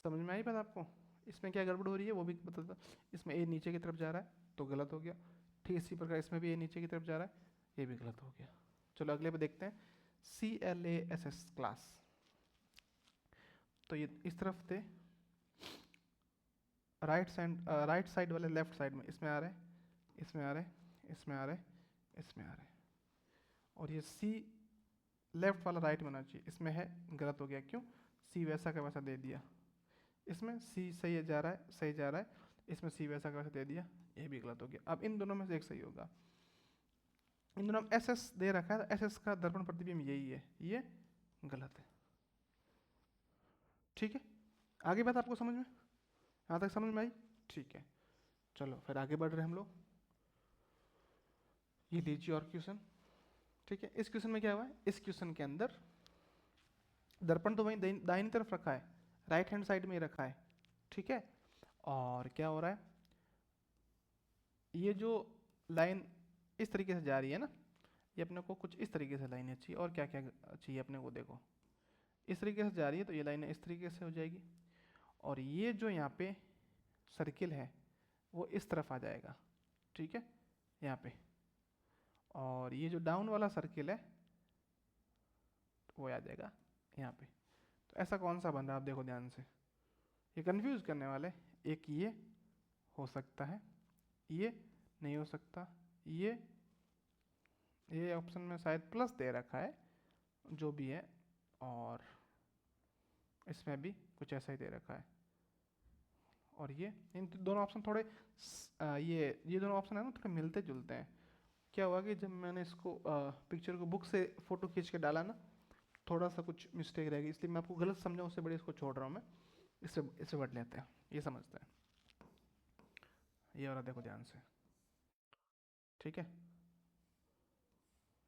समझ में आई बात आपको? इसमें क्या गड़बड़ हो रही है वो भी बता दो। इसमें A नीचे की तरफ जा रहा है तो गलत हो गया। ठीक इसी प्रकार इसमें भी A नीचे की तरफ जा रहा है, ये भी गलत हो गया। चलो अगले पे देखते हैं। CLASS क्लास, तो ये इस तरफ थे, राइट साइड वाले लेफ्ट साइड में, इसमें आ रहे, इसमें आ रहे, इसमें आ रहे, इसमें आ रहे। और ये C लेफ्ट वाला राइट में होना चाहिए, इसमें है, गलत हो गया। क्यों? C वैसा का वैसा दे दिया। इसमें C सही जा रहा है, सही जा रहा है, इसमें C वैसा का वैसा दे दिया, ये भी गलत हो गया। अब इन दोनों में से एक सही होगा। इन दोनों में SS दे रखा है, SS का दर्पण प्रतिबिंब यही है, ये गलत है। ठीक है, आगे बात आपको समझ में, यहाँ तक समझ में आई? ठीक है, चलो फिर आगे बढ़ रहे हैं हम लोग। ये लीजिए और क्वेश्चन। ठीक है, इस क्वेश्चन में क्या हुआ है? इस क्वेश्चन के अंदर दर्पण तो वहीं दाहिनी तरफ रखा है, राइट हैंड साइड में ही रखा है। ठीक है, और क्या हो रहा है, ये जो लाइन इस तरीके से जा रही है ना, ये अपने को कुछ इस तरीके से लाइनें चाहिए। और क्या क्या चाहिए अपने को? देखो इस तरीके से जा रही है तो ये लाइनें इस तरीके से हो जाएगी। और ये जो यहाँ पे सर्किल है वो इस तरफ आ जाएगा। ठीक है, यहाँ पे। और ये जो डाउन वाला सर्किल है वो आ जाएगा यहाँ पे। तो ऐसा कौन सा बन रहा है आप देखो ध्यान से, ये कंफ्यूज करने वाले। एक ये हो सकता है, ये नहीं हो सकता, ये ऑप्शन में शायद प्लस दे रखा है, जो भी है। और इसमें भी कुछ ऐसा ही दे रखा है। और ये इन दोनों ऑप्शन थोड़े ये दोनों ऑप्शन है ना थोड़े मिलते जुलते हैं। क्या हुआ कि जब मैंने इसको पिक्चर को बुक से फ़ोटो खींच के डाला ना, थोड़ा सा कुछ मिस्टेक रह गई, इसलिए मैं आपको गलत समझा, उससे बड़े इसको छोड़ रहा हूँ मैं। इससे बढ़ लेते हैं, ये समझते हैं। ये वाला देखो ध्यान से। ठीक है,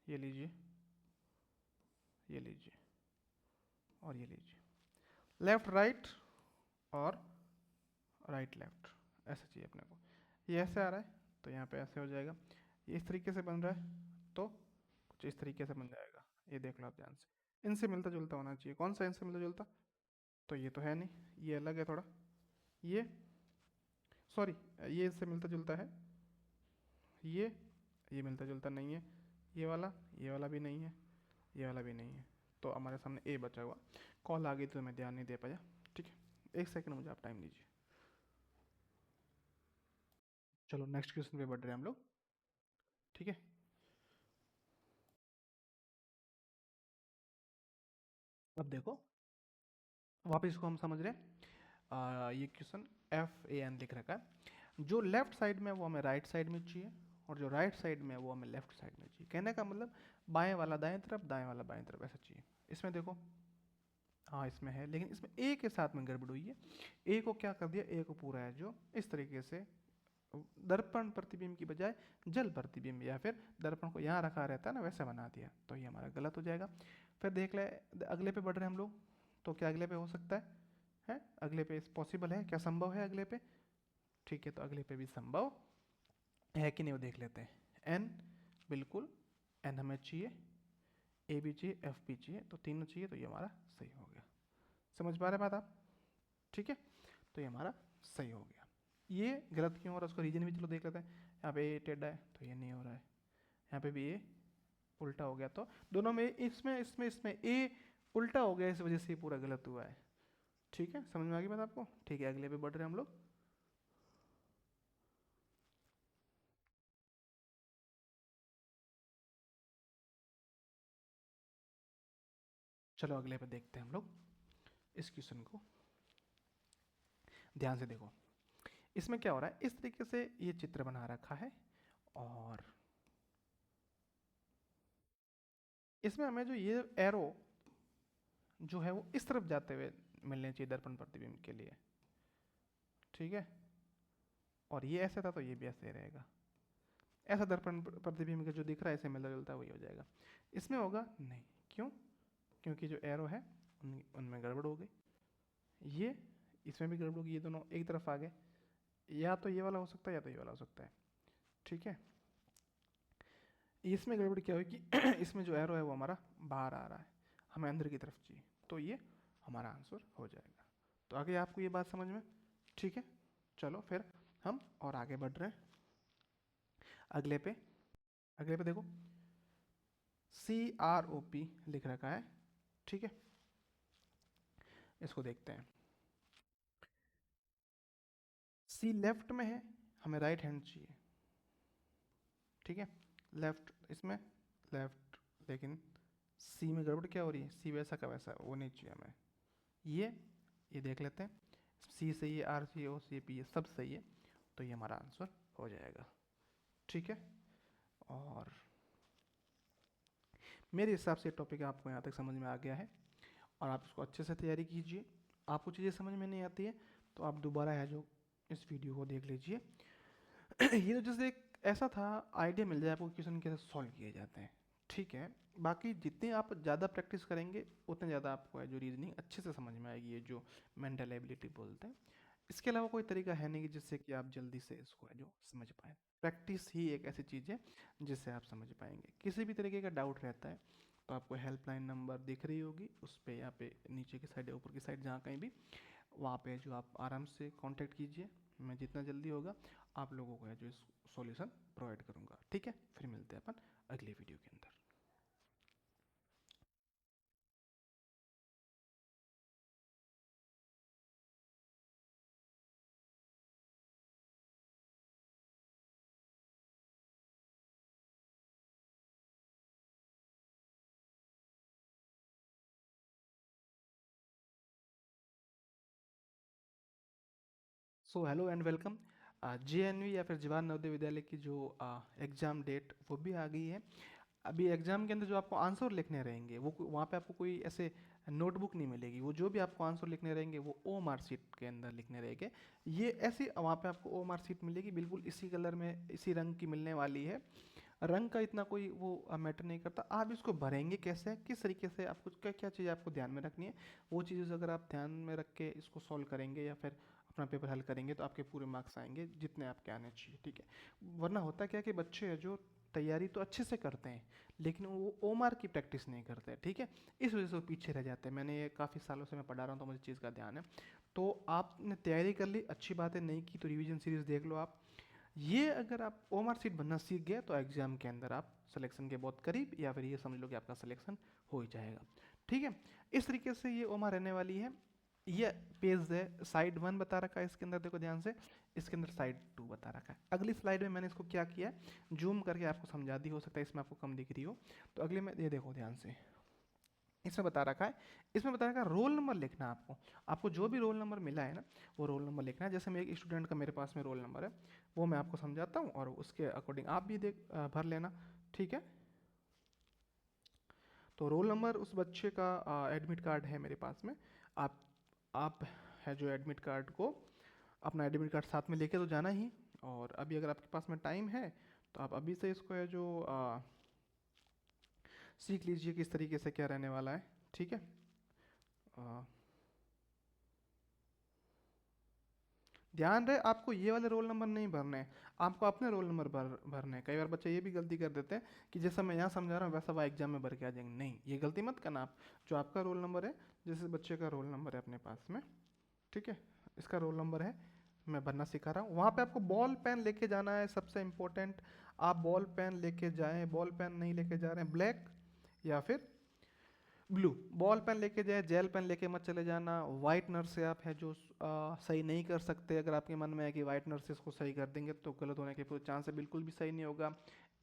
ये लीजिए, ये लीजिए, और ये लीजिए। लेफ्ट राइट और राइट लेफ्ट ऐसा चाहिए अपने को। ये ऐसे आ रहा है तो यहाँ पे ऐसे हो जाएगा। ये इस तरीके से बन रहा है तो कुछ इस तरीके से बन जाएगा। ये देख लो आप ध्यान से, इनसे मिलता जुलता होना चाहिए। कौन सा इनसे मिलता जुलता? तो ये तो है नहीं, ये अलग है थोड़ा। ये सॉरी, ये इससे मिलता जुलता है। ये मिलता जुलता नहीं है। ये वाला भी नहीं है, ये वाला भी नहीं है। तो हमारे सामने ए बचा हुआ। कॉल आ गई तो मैं ध्यान नहीं दे पाया। ठीक है, एक सेकंड मुझे आप टाइम दीजिए। चलो नेक्स्ट क्वेश्चन पे बढ़ रहे हैं हम लोग। ठीक है, अब देखो वापस इसको हम समझ रहे हैं। ये क्वेश्चन FAN लिख रखा है। जो लेफ्ट साइड में वो हमें राइट साइड में चाहिए, और जो राइट साइड में वो हमें लेफ्ट साइड में चाहिए। कहने का मतलब बाएं वाला दाएं तरफ, दाएं वाला बाएं तरफ, ऐसा चाहिए। इसमें देखो, हाँ इसमें है, लेकिन इसमें ए के साथ में गड़बड़ हुई है। ए को क्या कर दिया, ए को पूरा है जो इस तरीके से दर्पण प्रतिबिंब की बजाय जल प्रतिबिंब, या फिर दर्पण को यहाँ रखा रहता है ना वैसा बना दिया, तो ये हमारा गलत हो जाएगा। फिर देख ले, अगले पे बढ़ रहे हैं हम लोग। तो क्या अगले पे हो सकता है अगले पे पॉसिबल है क्या, संभव है अगले पे? ठीक है, तो अगले पे भी संभव है कि नहीं वो देख लेते हैं। एन बिल्कुल, एन हमें चाहिए, ए भी चाहिए, एफ भी चाहिए, तो तीनों चाहिए, तो ये हमारा सही हो गया। समझ पा रहे बात आप? ठीक है, तो ये हमारा सही हो गया। ये गलत क्यों हो रहा है उसका रीजन भी चलो देख लेते हैं। यहाँ पे ए टेढ़ा है तो ये नहीं हो रहा है, यहाँ पे भी ए उल्टा हो गया। तो दोनों में इसमें इसमें इसमें ए उल्टा हो गया, इस वजह से ये पूरा गलत हुआ है। ठीक है, समझ में आ गई बात आपको? ठीक है, अगले पे बढ़ रहे हैं हम लोग। चलो अगले पे देखते हैं हम लोग इस क्वेश्चन को। ध्यान से देखो, इसमें क्या हो रहा है, इस तरीके से ये चित्र बना रखा है और इसमें हमें जो ये एरो जो है वो इस तरफ जाते हुए मिलने चाहिए दर्पण प्रतिबिंब के लिए। ठीक है, और ये ऐसे था तो ये भी ऐसे ही रहेगा। ऐसा दर्पण प्रतिबिंब का जो दिख रहा है ऐसे मिलता जुलता वही हो जाएगा। इसमें होगा नहीं, क्यों? क्योंकि जो एरो है उनमें गड़बड़ हो गई। ये इसमें भी गड़बड़ होगी, ये दोनों एक तरफ आ गए। या तो ये वाला हो सकता है या तो ये वाला हो सकता है। ठीक है, इसमें गड़बड़ क्या हुई कि इसमें जो एरो है वो हमारा बाहर आ रहा है, हमें अंदर की तरफ चाहिए, तो ये हमारा आंसर हो जाएगा। तो आगे आपको ये बात समझ में? ठीक है, चलो फिर हम और आगे बढ़ रहे हैं अगले पे। अगले पे देखो, CROP लिख रखा है। ठीक है, इसको देखते हैं। C लेफ्ट में है, हमें राइट हैंड चाहिए। ठीक है, लेफ्ट इसमें लेफ्ट, लेकिन C में गड़बड़ क्या हो रही है? C वैसा का वैसा वो नहीं चाहिए हमें। ये देख लेते हैं, C सही है, R सही है, O सही है, P सब सही है, तो ये हमारा आंसर हो जाएगा। ठीक है, और मेरे हिसाब से टॉपिक आपको यहाँ तक समझ में आ गया है और आप इसको अच्छे से तैयारी कीजिए। आपको चीज़ें समझ में नहीं आती है तो आप दोबारा है जो इस वीडियो को देख लीजिए। ये तो जैसे एक ऐसा था, आइडिया मिल जाए आपको क्वेश्चन कैसे सॉल्व किए जाते हैं। ठीक है, बाकी जितने आप ज़्यादा प्रैक्टिस करेंगे उतने ज़्यादा आपको है जो रीजनिंग अच्छे से समझ में आएगी, ये जो मेंटल एबिलिटी बोलते हैं। इसके अलावा कोई तरीका है नहीं कि जिससे कि आप जल्दी से इसको है जो समझ पाएँ। प्रैक्टिस ही एक ऐसी चीज़ है जिससे आप समझ पाएंगे। किसी भी तरीके का डाउट रहता है तो आपको हेल्पलाइन नंबर दिख रही होगी उस पर, यहाँ पे नीचे की साइड या ऊपर की साइड जहाँ कहीं भी, वहाँ पे जो आप आराम से कांटेक्ट कीजिए। मैं जितना जल्दी होगा आप लोगों को है जो इस सॉल्यूशन प्रोवाइड करूँगा। ठीक है, फिर मिलते हैं अपन अगले वीडियो के अंदर। So hello and welcome. JNV या फिर जवाहर नवोदय विद्यालय की जो एग्ज़ाम डेट वो भी आ गई है। अभी एग्ज़ाम के अंदर जो आपको आंसर लिखने रहेंगे वो वहाँ पे आपको कोई ऐसे नोटबुक नहीं मिलेगी। वो जो भी आपको आंसर लिखने रहेंगे वो ओ मार्क शीट के अंदर लिखने रहेंगे। ये ऐसी वहाँ पे आपको ओ मार्क शीट मिलेगी, बिल्कुल इसी कलर में इसी रंग की मिलने वाली है। रंग का इतना कोई वो मैटर नहीं करता। आप इसको भरेंगे कैसे, किस तरीके से, आपको क्या क्या चीज़ें आपको ध्यान में रखनी है, वो चीज़ें अगर आप ध्यान में रख के इसको सॉल्व करेंगे या फिर अपना पेपर हल करेंगे तो आपके पूरे मार्क्स आएंगे जितने आपके आने चाहिए। ठीक है, वरना होता क्या है कि बच्चे हैं जो तैयारी तो अच्छे से करते हैं लेकिन वो ओ मार्क की प्रैक्टिस नहीं करते। ठीक है, इस वजह से वो पीछे रह जाते हैं। मैंने ये काफ़ी सालों से मैं पढ़ा रहा हूँ तो मुझे चीज़ का ध्यान है। तो आपने तैयारी कर ली, अच्छी बात है, नहीं की तो रिवीजन सीरीज देख लो आप। ये अगर आप ओ मार्क शीट बनना सीख गए तो एग्जाम के अंदर आप सिलेक्शन के बहुत करीब, या फिर ये समझ लो कि आपका सिलेक्शन हो ही जाएगा। ठीक है, इस तरीके से ये ओ मार्क रहने वाली है। ये पेज है, साइड 1 बता रखा है इसके अंदर, देखो ध्यान से, इसके अंदर साइड 2 बता रखा है। अगली स्लाइड में मैंने इसको क्या किया है, जूम करके आपको समझा दी, हो सकता है इसमें आपको कम दिख रही हो। तो अगले में ये देखो ध्यान से, इसमें बता रखा है, इसमें बता रखा है रोल नंबर लिखना है आपको। आपको जो भी रोल नंबर मिला है ना वो रोल नंबर लिखना है। जैसे मैं एक स्टूडेंट का मेरे पास में रोल नंबर है वो मैं आपको समझाता हूँ और उसके अकॉर्डिंग आप भी भर लेना। ठीक है, तो रोल नंबर उस बच्चे का एडमिट कार्ड है मेरे पास में। आप आप है जो एडमिट कार्ड को, अपना एडमिट कार्ड साथ में लेके तो जाना ही। और अभी अगर आपके पास में टाइम है तो आप अभी से इसको है जो सीख लीजिए किस तरीके से क्या रहने वाला है। ठीक है, अ, ध्यान रहे आपको ये वाले रोल नंबर नहीं भरने हैं, आपको अपने रोल नंबर भरने हैं। कई बार बच्चे ये भी गलती कर देते हैं कि जैसा मैं यहाँ समझा रहा हूँ वैसा वह एग्जाम में भर के आ जाएंगे। नहीं, ये गलती मत करना आप। जो आपका रोल नंबर है, जैसे बच्चे का रोल नंबर है अपने पास में, ठीक है, इसका रोल नंबर है, मैं भरना सिखा रहा हूँ। वहाँ पे आपको बॉल पेन लेके जाना है, सबसे इम्पोर्टेंट। आप बॉल पेन लेके जाएं, बॉल पेन नहीं लेके जा रहे हैं, ब्लैक या फिर ब्लू। बॉल पेन लेके जाए, जेल पेन लेके मत चले जाना। वाइटनर से आप है जो सही नहीं कर सकते, अगर आपके मन में है कि वाइटनर से इसको सही कर देंगे तो गलत होने के पूरे चांस है, बिल्कुल भी सही नहीं होगा।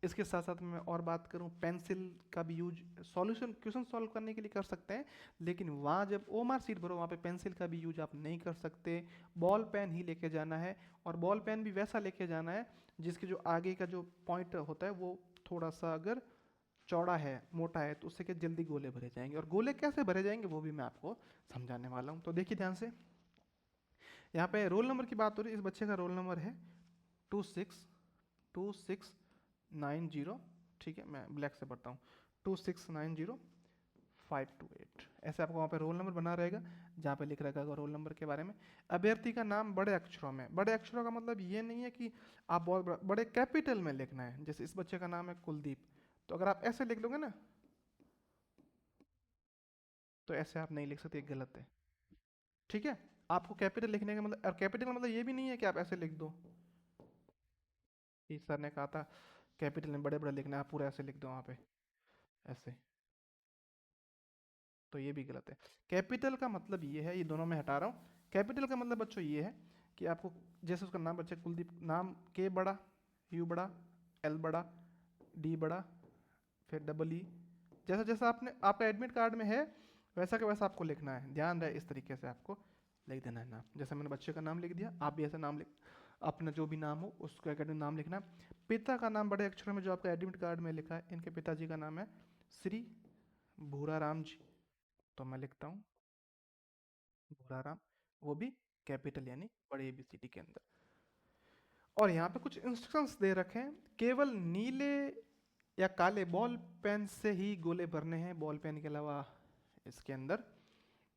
इसके साथ साथ मैं और बात करूं, पेंसिल का भी यूज सॉल्यूशन क्वेश्चन सॉल्व करने के लिए कर सकते हैं, लेकिन वहाँ जब ओमार सीट भरो वहाँ पे पेंसिल का भी यूज आप नहीं कर सकते। बॉल पेन ही लेके जाना है, और बॉल पेन भी वैसा लेके जाना है जिसके जो आगे का जो पॉइंट होता है वो थोड़ा सा अगर चौड़ा है, मोटा है, तो उससे क्या जल्दी गोले भरे जाएंगे। और गोले कैसे भरे जाएंगे वो भी मैं आपको समझाने वाला हूँ, तो देखिए ध्यान से। यहाँ पे रोल नंबर की बात हो रही है, इस बच्चे का रोल नंबर है 262690। ठीक है, मैं ब्लैक से पढ़ता हूँ, 2690528। ऐसे आपको वहाँ पे रोल नंबर बना रहेगा, जहाँ पे लिख रहेगा रोल नंबर के बारे में। अभ्यर्थी का नाम बड़े अक्षरों में, बड़े अक्षरों का मतलब ये नहीं है कि आप बहुत बड़े कैपिटल में लिखना है। जैसे इस बच्चे का नाम है कुलदीप, तो अगर आप ऐसे लिख लोगे ना, तो ऐसे आप नहीं लिख सकते, गलत है। ठीक है, आपको कैपिटल लिखने का मतलब, और कैपिटल का मतलब ये भी नहीं है कि आप ऐसे लिख दो कि सर ने कहा था कैपिटल में बड़े बड़े लिखना है, आप पूरा ऐसे लिख दो वहाँ पे ऐसे, तो ये भी गलत है। कैपिटल का मतलब ये है, ये दोनों में हटा रहा हूँ। कैपिटल का मतलब बच्चों ये है कि आपको, जैसे उसका नाम बच्चे कुलदीप, नाम के बड़ा, यू बड़ा, एल बड़ा, डी बड़ा, फिर डबल ई, जैसा जैसा आपने आपका एडमिट कार्ड में है वैसा का वैसा आपको लिखना है। ध्यान रहे, इस तरीके से आपको लिख देना है नाम। जैसे मैंने बच्चे का नाम लिख दिया, आप भी ऐसा नाम लिख, अपना जो भी नाम हो उसका एकेडमिक नाम लिखना। पिता का नाम बड़े अक्षरों में जो आपका एडमिट कार्ड में लिखा है, इनके पिताजी का नाम है श्री भूराराम जी, तो मैं लिखता हूँ भूराराम, वो भी कैपिटल यानी बड़े ABCD के अंदर। और यहाँ पे कुछ इंस्ट्रक्शंस दे रखे हैं, केवल नीले या काले बॉल पेन से ही गोले भरने हैं, बॉल पेन के अलावा इसके अंदर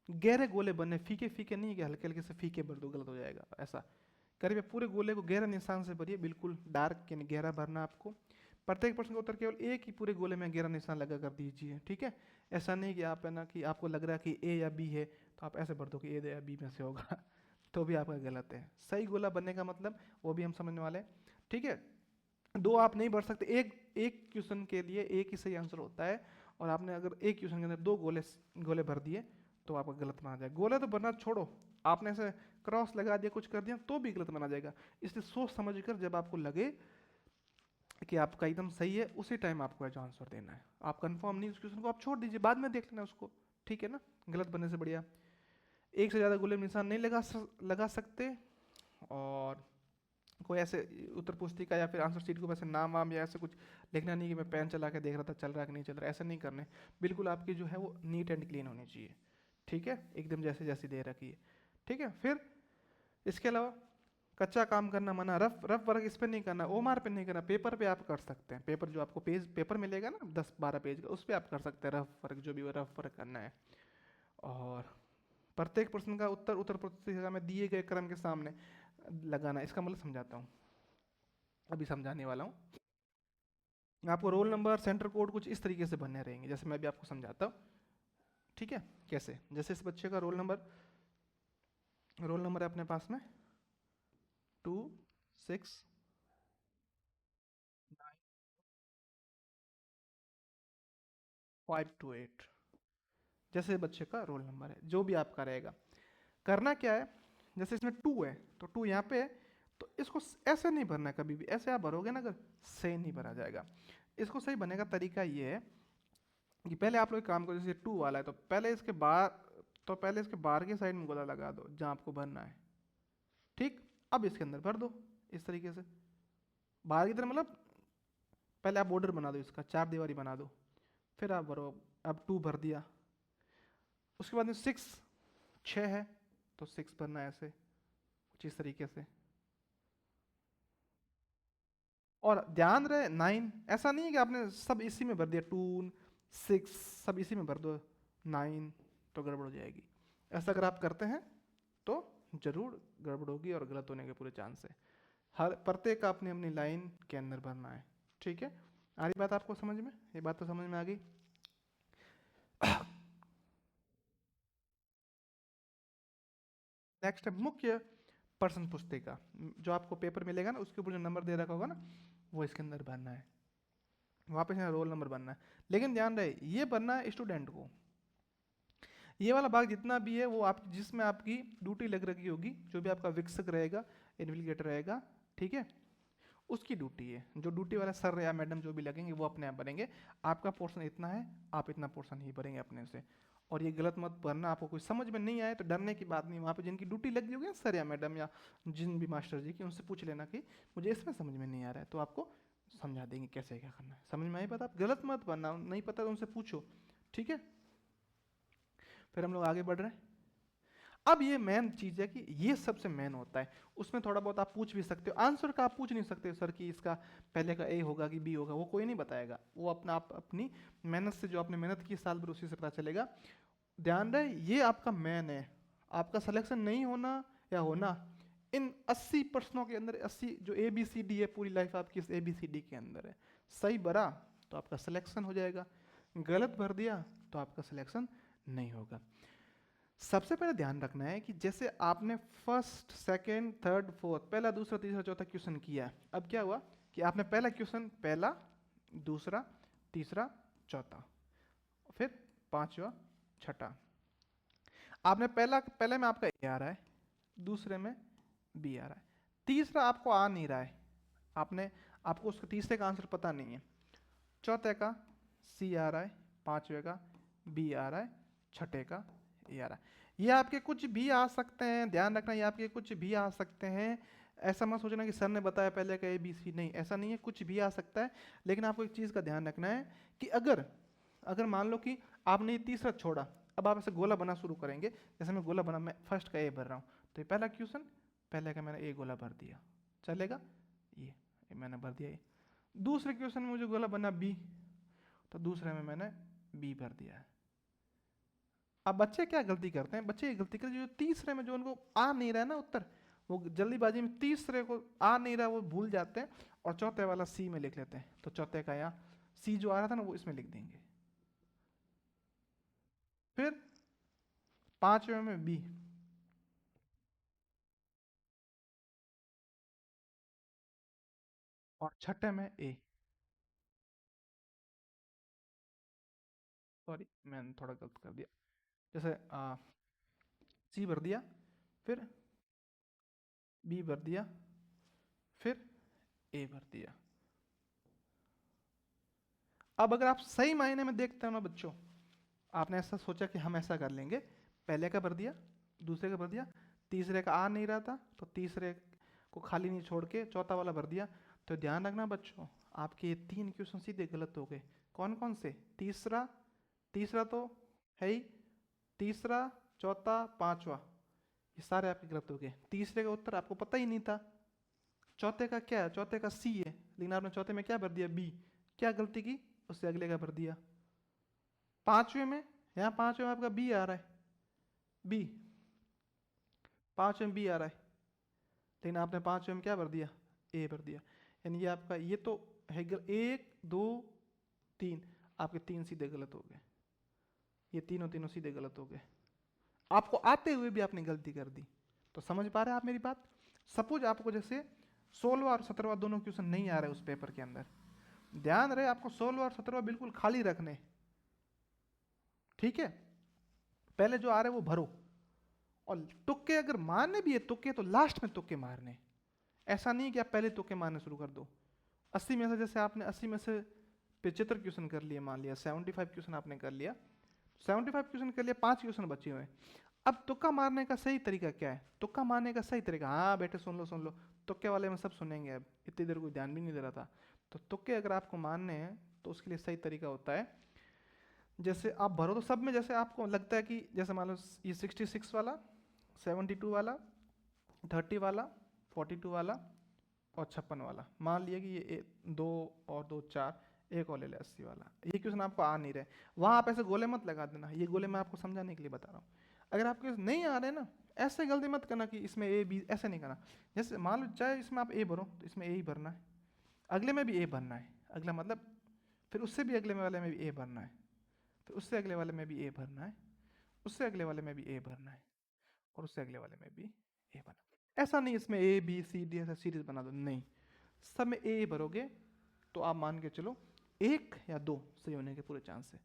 गहरे गोले बनने, फीके फीके नहीं कि हल्के हल्के से फीके भर दो, गलत हो जाएगा ऐसा। करीब पूरे गोले को गहरा निशान से भरिए, बिल्कुल डार्क यानी गहरा भरना आपको। प्रत्येक प्रश्न का उत्तर केवल एक ही पूरे गोले में गहरा निशान लगा कर दीजिए। ठीक है, ऐसा नहीं कि आप है ना कि आपको लग रहा है कि ए या बी है तो आप ऐसे भर दो कि ए या बी में से होगा तो भी आपका गलत है। सही गोला बनने का मतलब वो भी हम समझने वाले हैं। ठीक है, दो आप नहीं भर सकते, एक एक क्वेश्चन के लिए एक ही सही आंसर होता है, और आपने अगर एक क्वेश्चन के अंदर दो गोले गोले भर दिए तो आपका गलत माना जाएगा। गोले तो भरना छोड़ो, आपने ऐसे क्रॉस लगा दिया, कुछ कर दिया, तो भी गलत माना जाएगा। इसलिए सोच समझ कर जब आपको लगे कि आपका एकदम सही है, उसी टाइम आपको जो आंसर देना है। आप कंफर्म नहीं उस क्वेश्चन को आप छोड़ दीजिए, बाद में देख लेना उसको। ठीक है ना, गलत बनने से बढ़िया। एक से ज़्यादा गोले में निशान नहीं लगा सकते। और कोई ऐसे उत्तर पुस्तिका या फिर आंसर शीट को वैसे नाम वाम या ऐसे कुछ लिखना नहीं कि मैं पेन चला के देख रहा था चल रहा है कि नहीं चल रहा है, ऐसा नहीं करने। बिल्कुल आपकी जो है वो नीट एंड क्लीन होनी चाहिए। ठीक है, एकदम जैसे जैसी दे रखी है। ठीक है, फिर इसके अलावा कच्चा काम करना मना, रफ रफ वर्क इस पर नहीं करना, ओमार पे नहीं करना। पेपर पे आप कर सकते हैं, पेपर जो आपको पेज पेपर मिलेगा ना 10-12 पेज का, उस पर आप कर सकते हैं रफ वर्क, जो भी रफ वर्क करना है। और प्रत्येक प्रश्न का उत्तर उत्तर पुस्तिका में दिए गए क्रम के सामने लगाना। इसका मतलब समझाता हूँ, अभी समझाने वाला हूँ। आपको रोल नंबर सेंटर कोड कुछ इस तरीके से बनने रहेंगे, जैसे मैं भी आपको समझाता हूँ। ठीक है, कैसे, जैसे इस बच्चे का रोल नंबर है अपने पास में 269528। जैसे बच्चे का रोल नंबर है, जो भी आपका रहेगा, करना क्या है, जैसे इसमें 2 है तो 2 यहाँ पे है, तो इसको ऐसे नहीं भरना है कभी भी। ऐसे आप भरोगे ना अगर, सही नहीं भरा जाएगा। इसको सही बनने का तरीका ये है कि पहले आप लोग एक काम करो, जैसे 2 वाला है तो पहले इसके बाहर की साइड में गोला लगा दो जहाँ आपको भरना है। ठीक, अब इसके अंदर भर दो इस तरीके से, बाहर की तरफ मतलब पहले आप बॉर्डर बना दो, इसका 4 दीवारी बना दो, फिर आप भरो। अब 2 भर दिया, उसके बाद में 6 है तो 6 भरना है ऐसे कुछ इस तरीके से। और ध्यान रहे 9, ऐसा नहीं है कि आपने सब इसी में भर दिया, 2 6 सब इसी में भर दो 9, तो गड़बड़ हो जाएगी। ऐसा अगर आप करते हैं तो जरूर गड़बड़ होगी और गलत होने के पूरे चांस है। हर प्रत्येक का अपनी अपनी लाइन के अंदर भरना है। ठीक है, आ रही बात आपको समझ में, ये बात तो समझ में आ गई। नेक्स्ट है मुख्य प्रश्न पुस्तिका, जो आपको पेपर मिलेगा ना उसके ऊपर जो नंबर दे रखा होगा ना, वो इसके अंदर भरना है। वापस यहाँ रोल नंबर बनना है, लेकिन ध्यान रहे ये बनना है स्टूडेंट को। ये वाला भाग जितना भी है वो आप जिसमें आपकी ड्यूटी लग रखी होगी, जो भी आपका विकसक रहेगा, इन्वेस्टिगेटर रहेगा, ठीक है, उसकी ड्यूटी है। जो ड्यूटी वाला सर या मैडम जो भी लगेंगे वो अपने आप भरेंगे। आपका पोर्शन इतना है, आप इतना पोर्शन ही भरेंगे अपने से। और ये गलत मत भरना, आपको कोई समझ में नहीं आए तो डरने की बात नहीं। वहाँ पे जिनकी ड्यूटी लगी होगी ना सर या मैडम या जिन भी मास्टर जी की, उनसे पूछ लेना कि मुझे इसमें समझ में नहीं आ रहा है, तो आपको समझा देंगे कैसे क्या करना है। समझ में आई बात? आप गलत मत भरना, नहीं पता तो उनसे पूछो, ठीक है। फिर हम लोग आगे बढ़ रहे हैं। अब ये मेन चीज है कि ये सबसे मेन होता है। उसमें थोड़ा बहुत आप पूछ भी सकते हो, आंसर का आप पूछ नहीं सकते सर कि इसका पहले का ए होगा कि बी होगा, वो कोई नहीं बताएगा। वो अपना आप अपनी मेहनत से, जो आपने मेहनत की साल भर, उसी से पता चलेगा। ध्यान रहे ये आपका मेन है। आपका सिलेक्शन नहीं होना या होना, इन 80 प्रश्नों के अंदर 80 जो ए बी सी डी है, पूरी लाइफ आपकी इस ए बी सी डी के अंदर है। सही भरा तो आपका सिलेक्शन हो जाएगा, गलत भर दिया तो आपका सिलेक्शन नहीं होगा। सबसे पहले ध्यान रखना है कि जैसे आपने फर्स्ट, सेकंड, थर्ड, फोर्थ, पहला, दूसरा, तीसरा, चौथा क्वेश्चन किया। अब क्या हुआ कि आपने पहला क्वेश्चन, पहला, दूसरा, तीसरा, चौथा, फिर पांचवा, छठा, आपने पहले में आपका ए आ रहा है, दूसरे में बी आ रहा है, तीसरा आपको आ नहीं रहा है, आपको उसका तीसरे का आंसर पता नहीं है, चौथे का सी आ रहा है, पांचवे का बी आ रहा है, छठे का ए आ रहा है। ये आपके कुछ भी आ सकते हैं, ध्यान रखना, ये आपके कुछ भी आ सकते हैं। ऐसा मत सोचना कि सर ने बताया पहले का ए बी सी, नहीं, ऐसा नहीं है, कुछ भी आ सकता है। लेकिन आपको एक चीज़ का ध्यान रखना है कि अगर अगर मान लो कि आपने ये तीसरा छोड़ा, अब आप ऐसे गोला बना शुरू करेंगे। जैसे मैं गोला बना, मैं फर्स्ट का ए भर रहा हूँ, तो ये पहला क्वेश्चन, पहले का मैंने ए गोला भर दिया, चलेगा? ये मैंने भर दिया। ये दूसरे क्वेश्चन में मुझे गोला बना बी, तो दूसरे में मैंने बी भर दिया है। अब बच्चे क्या गलती करते हैं, बच्चे ये गलती करते हैं जो तीसरे में जो उनको आ नहीं रहा है ना उत्तर, वो जल्दीबाजी में तीसरे को आ नहीं रहा वो भूल जाते हैं और चौथे वाला सी में लिख लेते हैं। तो चौथे का यहाँ सी जो आ रहा था ना वो इसमें लिख देंगे। फिर पांचवे में बी, और छठे में ए। सॉरी, मैंने थोड़ा गलत कर दिया। जैसे सी भर दिया, फिर बी भर दिया, फिर ए भर दिया। अब अगर आप सही मायने में देखते हो ना बच्चों, आपने ऐसा सोचा कि हम ऐसा कर लेंगे, पहले का भर दिया, दूसरे का भर दिया, तीसरे का आ नहीं रहा था तो तीसरे को खाली नहीं छोड़ के चौथा वाला भर दिया। तो ध्यान रखना बच्चों, आपके ये 3 क्वेश्चन सीधे गलत हो गए। कौन कौन से? तीसरा, तीसरा तो है ही, तीसरा, चौथा, पांचवा, ये सारे आपके गलत हो गए। तीसरे का उत्तर आपको पता ही नहीं था। चौथे का क्या है? चौथे का सी है, लेकिन आपने चौथे में क्या भर दिया? बी। क्या गलती की? उससे अगले का भर दिया। पांचवे में, यहाँ पांचवे में आपका बी आ रहा है, बी, पांचवे में बी आ रहा है, लेकिन आपने पांचवे में क्या भर दिया? ए भर दिया। यानी ये आपका, ये तो है एक, दो, तीन, आपके 3 सीधे गलत हो गए। ये तीनों तीनों सीधे गलत हो गए, आपको आते हुए भी आपने गलती कर दी। तो समझ पा रहे हैं आप मेरी बात? सपोज आपको जैसे 16वां और 17वां दोनों क्वेश्चन नहीं आ रहे उस पेपर के अंदर, ध्यान रहे आपको 16वां और 17वां बिल्कुल खाली रखने, ठीक है? पहले जो आ रहे वो भरो, और तुक्के अगर मारने भी है तुक्के तो लास्ट में तुक्के मारने। ऐसा नहीं कि आप पहले तुक्के मारने शुरू कर दो। 80 में से, जैसे आपने 80 में से 75 क्वेश्चन कर लिए, मान लिया 75 क्वेश्चन आपने कर लिया, 75 क्वेश्चन कर लिया, 5 क्वेश्चन बचे हुए हैं। अब तुक्का मारने का सही तरीका क्या है? तुक्का मारने का सही तरीका, हाँ बेटे सुन लो सुन लो, तुक्के वाले में सब सुनेंगे, अब इतनी देर कोई ध्यान भी नहीं दे रहा था। तो तुक्के अगर आपको मारने हैं तो उसके लिए सही तरीका होता है, जैसे आप भरो तो सब में, जैसे आपको लगता है कि जैसे मान लो ये 66 वाला, 72 वाला, 30 वाला, 42 वाला और 56 वाला, मान लिया कि ये दो और दो चार, एक और ले ले 80 वाला, ये क्वेश्चन आपको आ नहीं रहे, वहाँ आप ऐसे गोले मत लगा देना। ये गोले मैं आपको समझाने के लिए बता रहा हूँ। अगर आपके नहीं आ रहे ना, ऐसे गलती मत करना कि इसमें ए बी, ऐसे नहीं करना। जैसे मान लो चाहे इसमें आप ए भरो तो इसमें ए ही भरना है, अगले में भी ए भरना है, अगला मतलब फिर उससे भी अगले में वाले में भी ए भरना है, फिर उससे अगले वाले में भी ए भरना है, उससे अगले वाले में भी ए भरना है, और उससे अगले वाले में भी ए भरना है। ऐसा नहीं इसमें ए बी सी डी ऐसा सीरीज बना दो, नहीं, सब में ए भरोगे तो आप मान के चलो एक या दो सही होने के पूरे चांस है,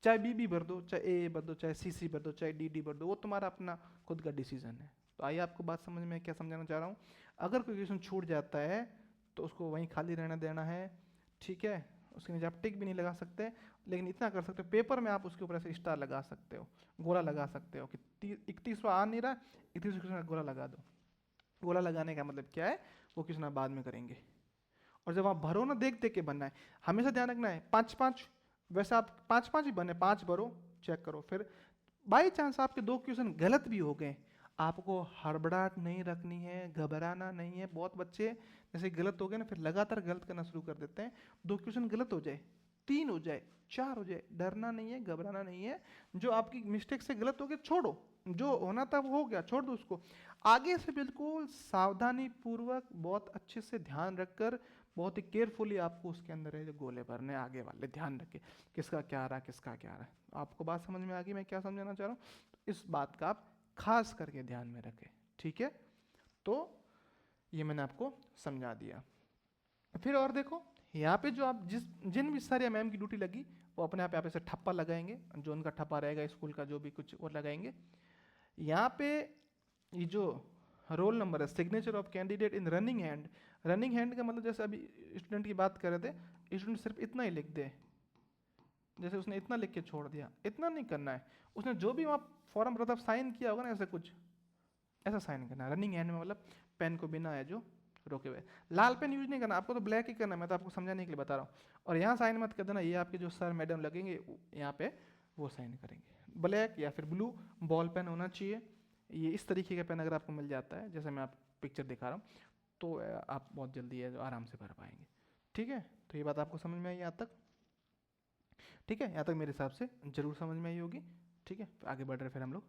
चाहे बी भर दो, चाहे ए भर दो, चाहे सी भर दो, चाहे डी भर दो, वो तुम्हारा अपना खुद का डिसीजन है। तो आइए आपको बात समझ में क्या समझाना चाह रहा हूँ। अगर कोई क्वेश्चन छूट जाता है तो उसको वहीं खाली रहने देना है, ठीक है। उसके नीचे आप टिक भी नहीं लगा सकते, लेकिन इतना कर सकते हो पेपर में आप उसके ऊपर ऐसे स्टार लगा सकते हो, गोला लगा सकते हो कि 31वां आ नहीं रहा, 31वें क्वेश्चन का गोला लगा दो। गोला लगाने का मतलब क्या है, वो क्वेश्चन आप बाद में करेंगे। और जब आप भरो ना, देख देख के बनना है, हमेशा ध्यान रखना है 5-5, वैसे आप 5-5 ही बने, 5 भरो, चेक करो। फिर बाई चांस आपके 2 क्वेश्चन गलत भी हो गए, आपको हड़बड़ाहट नहीं रखनी है, घबराना नहीं है। बहुत बच्चे जैसे गलत हो गए ना, फिर लगातार गलत करना शुरू कर देते हैं। 2 क्वेश्चन गलत हो जाए, 3 हो जाए, 4 हो जाए, डरना नहीं है, घबराना नहीं है। जो आपकी मिस्टेक से गलत हो गया छोड़ो, जो होना था वो हो गया, छोड़ दो उसको। आगे से बिल्कुल सावधानी पूर्वक, बहुत अच्छे से ध्यान रखकर, बहुत ही केयरफुली आपको उसके अंदर है जो गोले भरने आगे वाले, ध्यान रखें किसका क्या आ रहा है, किसका क्या आ रहा है। आपको बात समझ में आ गई मैं क्या समझाना चाह रहा हूँ। तो इस बात का आप खास करके ध्यान में रखें, ठीक है। तो ये मैंने आपको समझा दिया। फिर और देखो, यहाँ पे जो आप जिन भी सारे मैम की ड्यूटी लगी, वो अपने आप यहाँ पे से ठप्पा लगाएंगे, जो उनका ठप्पा रहेगा स्कूल का जो भी कुछ वो लगाएंगे। यहाँ पे ये जो रोल नंबर है, signature of candidate in running hand. Running hand का मतलब जैसे अभी स्टूडेंट की बात कर रहे थे, स्टूडेंट सिर्फ इतना ही लिख दे, जैसे उसने इतना लिख के छोड़ दिया, इतना नहीं करना है। उसने जो भी वहाँ फॉर्म भरा था साइन किया होगा ना, ऐसे कुछ ऐसा साइन करना है। रनिंग हैंड में मतलब पेन को बिना है जो रोके हुए। लाल पेन यूज नहीं करना, आपको तो ब्लैक ही करना है, मैं तो आपको समझाने के लिए बता रहा हूँ। और यहाँ साइन मत कर देना, ये आपके जो सर मैडम लगेंगे यहाँ पे वो साइन करेंगे। ब्लैक या फिर ब्लू बॉल पेन होना चाहिए। ये इस तरीके का पेन अगर आपको मिल जाता है, जैसे मैं आप पिक्चर दिखा रहा हूँ, तो आप बहुत जल्दी है जो आराम से भर पाएंगे, ठीक है। तो ये बात आपको समझ में आई यहाँ तक, ठीक है। यहाँ तक मेरे हिसाब से जरूर समझ में आई होगी, ठीक है। आगे बढ़ रहे फिर हम लोग।